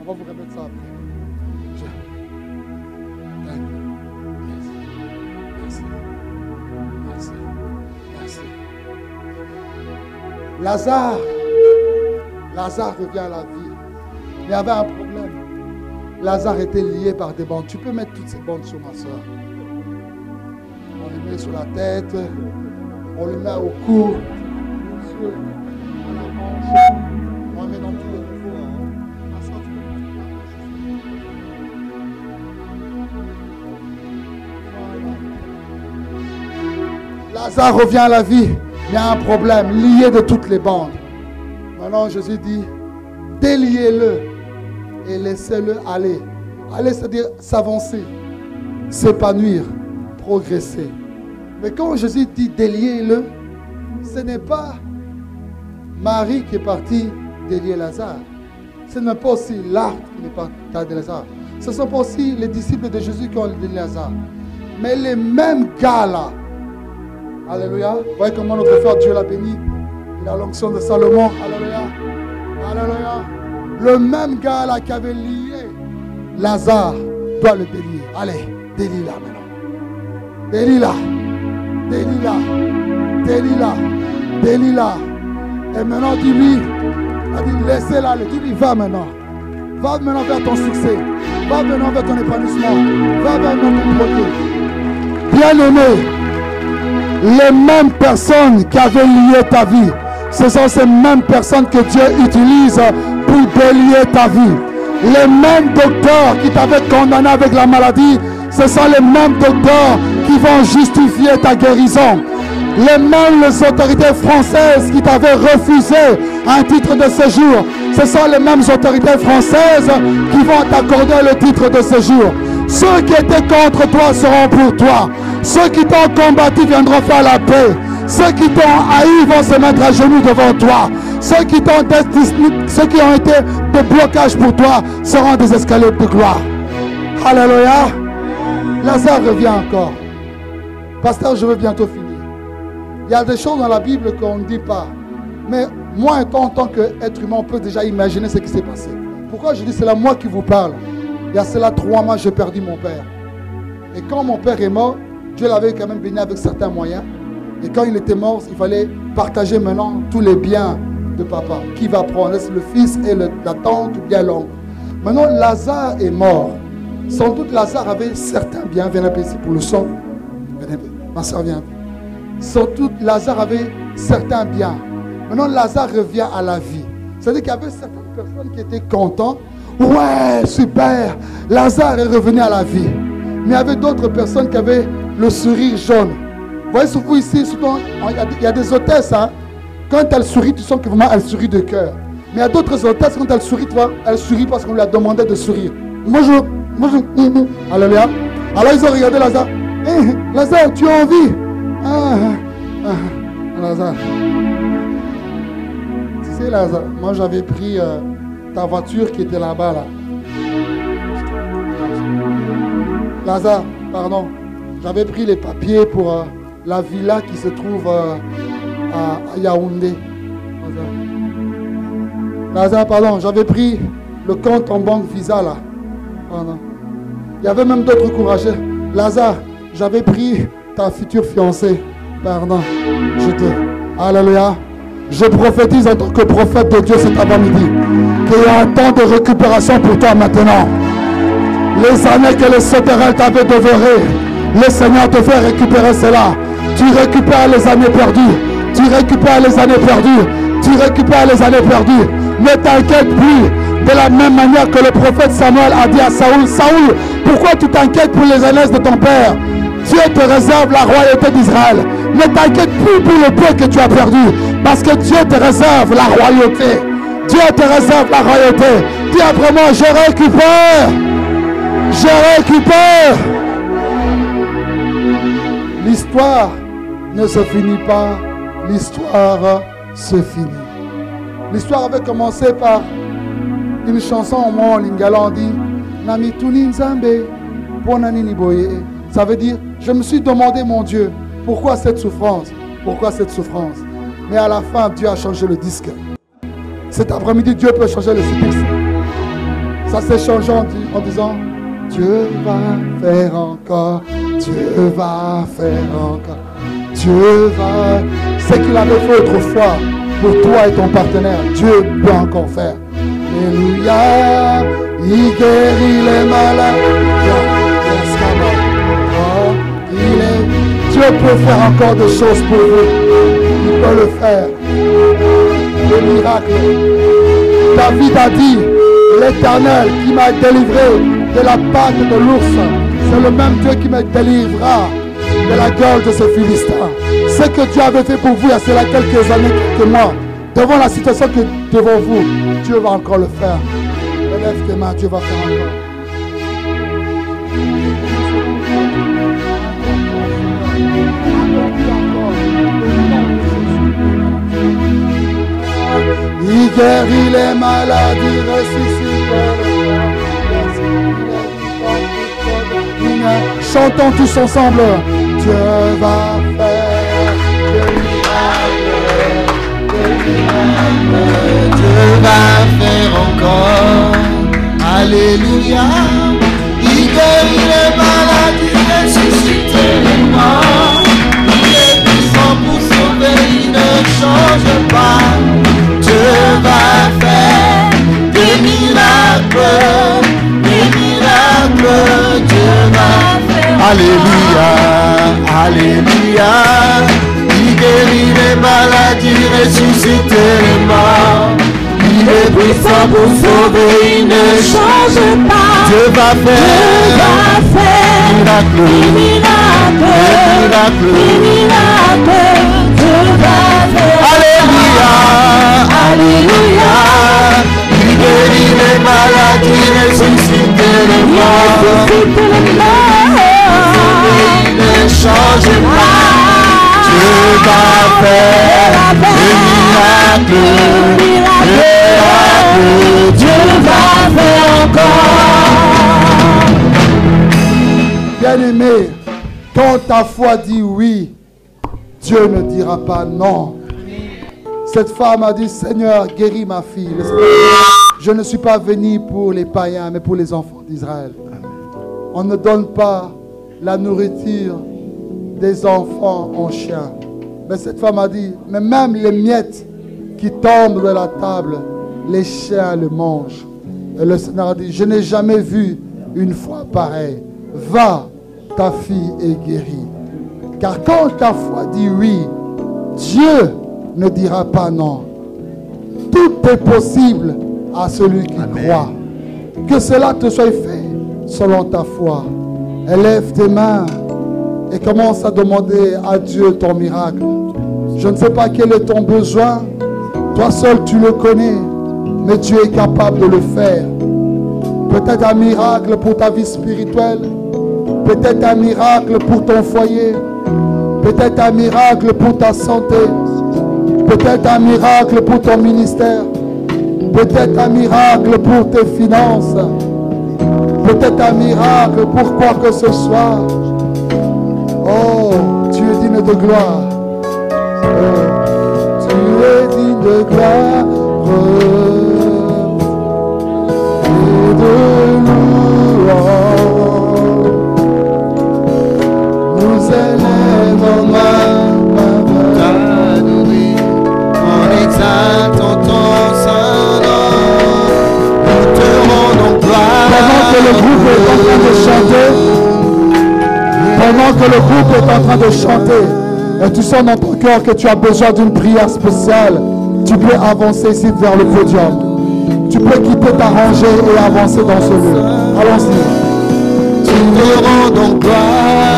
On va vous remettre ça après. Merci. Merci. Merci. Merci. Lazare revient à la vie. Il y avait un problème. Lazare était lié par des bandes. Tu peux mettre toutes ces bandes sur ma soeur. On les met sur la tête. On les met au cou. Sur la hanche. On les met dans tous les niveaux. Ma soeur, tu peux... Lazare revient à la vie. Il y a un problème lié de toutes les bandes. Maintenant, Jésus dit, déliez-le et laissez-le aller. Aller, c'est-à-dire s'avancer, s'épanouir, progresser. Mais quand Jésus dit déliez-le, ce n'est pas Marie qui est partie délier Lazare. Ce n'est pas aussi l'arbre qui n'est pas délier Lazare. Ce ne sont pas aussi les disciples de Jésus qui ont délié Lazare. Mais les mêmes gars-là, alléluia, vous voyez comment notre frère Dieu l'a béni. Il a l'onction de Salomon. Alléluia. Alléluia. Le même gars là qui avait lié Lazare doit le délier. Allez, délie-la maintenant. Délie-la. Délie-la. Délie-la. Délie-la. Et maintenant dis-lui, laissez-la. Dis-lui, va maintenant. Va maintenant vers ton succès. Va maintenant vers ton épanouissement. Va vers ton projet. Bien-aimé, les mêmes personnes qui avaient lié ta vie, ce sont ces mêmes personnes que Dieu utilise pour délier ta vie. Les mêmes docteurs qui t'avaient condamné avec la maladie, ce sont les mêmes docteurs qui vont justifier ta guérison. Les mêmes autorités françaises qui t'avaient refusé un titre de séjour, ce sont les mêmes autorités françaises qui vont t'accorder le titre de séjour. Ceux qui étaient contre toi seront pour toi. Ceux qui t'ont combattu viendront faire la paix. Ceux qui t'ont haï vont se mettre à genoux devant toi. Ceux qui ont été des blocages pour toi seront des escaliers de gloire. Alléluia. Lazare revient encore. Pasteur, je veux bientôt finir. Il y a des choses dans la Bible qu'on ne dit pas. Mais moi, en tant qu'être humain, on peut déjà imaginer ce qui s'est passé. Pourquoi je dis c'est là moi qui vous parle? Il y a cela 3 mois, j'ai perdu mon père. Et quand mon père est mort, Dieu l'avait quand même béni avec certains moyens. Et quand il était mort, il fallait partager maintenant tous les biens de papa. Qui va prendre? Est-ce le fils et la tante ou bien l'oncle? Maintenant, Lazare est mort. Sans doute, Lazare avait certains biens. Viens un peu ici pour le son. Ma soeur vient. Sans doute, Lazare avait certains biens. Maintenant, Lazare revient à la vie. C'est-à-dire qu'il y avait certaines personnes qui étaient contentes. Ouais, super, Lazare est revenu à la vie. Mais il y avait d'autres personnes qui avaient le sourire jaune. Vous voyez, surtout ici, il y a des hôtesses. Hein? Quand elle sourit, tu sens que vraiment elle sourit de cœur. Mais il y a d'autres hôtesses, quand elle sourit, tu vois, elle sourit parce qu'on lui a demandé de sourire. Bonjour. Alléluia. Alors ils ont regardé Lazare. Lazare, tu as envie? Lazare. Tu sais, Lazare, moi j'avais pris ta voiture qui était là-bas. Là. Lazare, pardon. J'avais pris les papiers pour la villa qui se trouve à Yaoundé. Lazare, pardon. J'avais pris le compte en banque Visa là. Pardon. Il y avait même d'autres courageux. Lazare, j'avais pris ta future fiancée. Pardon. Alléluia. Je prophétise en tant que prophète de Dieu cet après-midi qu'il y a un temps de récupération pour toi maintenant. Les années que le sauterelles t'avaient dévoré, le Seigneur te fait récupérer cela. Tu récupères les années perdues. Tu récupères les années perdues. Tu récupères les années perdues. Ne t'inquiète plus. De la même manière que le prophète Samuel a dit à Saoul, Saoul, pourquoi tu t'inquiètes pour les aînés de ton père? Dieu te réserve la royauté d'Israël. Ne t'inquiète plus pour le peu que tu as perdu. Parce que Dieu te réserve la royauté. Dieu te réserve la royauté. Dis après moi, je récupère. Je récupère. L'histoire ne se finit pas. L'histoire se finit. L'histoire avait commencé par une chanson au mot lingala, on dit Nami Tuni Nzambe Ponanini Boye. Ça veut dire, je me suis demandé, mon Dieu, pourquoi cette souffrance? Pourquoi cette souffrance? Mais à la fin, Dieu a changé le disque. Cet après-midi, Dieu peut changer le disque. Ça s'est changé en disant, Dieu va faire encore, Dieu va faire encore, Dieu va... Ce qu'il avait fait autrefois pour toi et ton partenaire, Dieu peut encore faire. Alléluia, il guérit les malades. Dieu peut faire encore des choses pour vous. Il peut le faire. Le miracle. David a dit, l'Éternel qui m'a délivré de la patte de l'ours, c'est le même Dieu qui me délivrera de la gueule de ce Philistin. Ce que Dieu avait fait pour vous il y a cela quelques années, quelques mois, devant la situation que devant vous, Dieu va encore le faire. Lève tes mains, Dieu va faire encore. Il guérit les maladies, ressuscite les morts. Chantons tous ensemble. Dieu va faire des miracles, des miracles. Dieu va faire encore. Alléluia. Il guérit les maladies, ressuscite les morts. Il est puissant pour sauver, il ne change pas. Dieu va faire des miracles, Dieu va faire. Alléluia, alléluia. Il guérit les maladies, ressuscite les morts. Il est puissant pour sauver, il ne change pas. Dieu va faire des miracles, des miracles. Dieu va faire. Alléluia, alléluia. Il guérit les maladies, ressuscite les morts. Il ne change pas. Dieu va faire des miracles, miracles. Dieu va faire encore. Bien-aimé, quand ta foi dit oui, Dieu ne dira pas non. Cette femme a dit, Seigneur, guéris ma fille. Je ne suis pas venu pour les païens, mais pour les enfants d'Israël. On ne donne pas la nourriture des enfants aux chiens. Mais cette femme a dit, mais même les miettes qui tombent de la table, les chiens le mangent. Et le Seigneur a dit, je n'ai jamais vu une foi pareille. Va, ta fille est guérie. Car quand ta foi dit oui, Dieu ne dira pas non. Tout est possible à celui qui croit. Que cela te soit fait selon ta foi. Élève tes mains et commence à demander à Dieu ton miracle. Je ne sais pas quel est ton besoin. Toi seul tu le connais. Mais Dieu est capable de le faire. Peut-être un miracle pour ta vie spirituelle. Peut-être un miracle pour ton foyer. Peut-être un miracle pour ta santé. Peut-être un miracle pour ton ministère. Peut-être un miracle pour tes finances. Peut-être un miracle pour quoi que ce soit. Oh, tu es digne de gloire. Oh, tu es digne de gloire et de louange. Nous élèvons t'adorer en exaltant ton saint nom. Nous te rendons gloire. Pendant que le groupe est en train de chanter, pendant que le groupe est en train de chanter, et tu sens dans ton cœur que tu as besoin d'une prière spéciale, tu peux avancer ici vers le podium. Tu peux quitter ta rangée et avancer dans ce lieu. Allons-y. Nous te rendons gloire.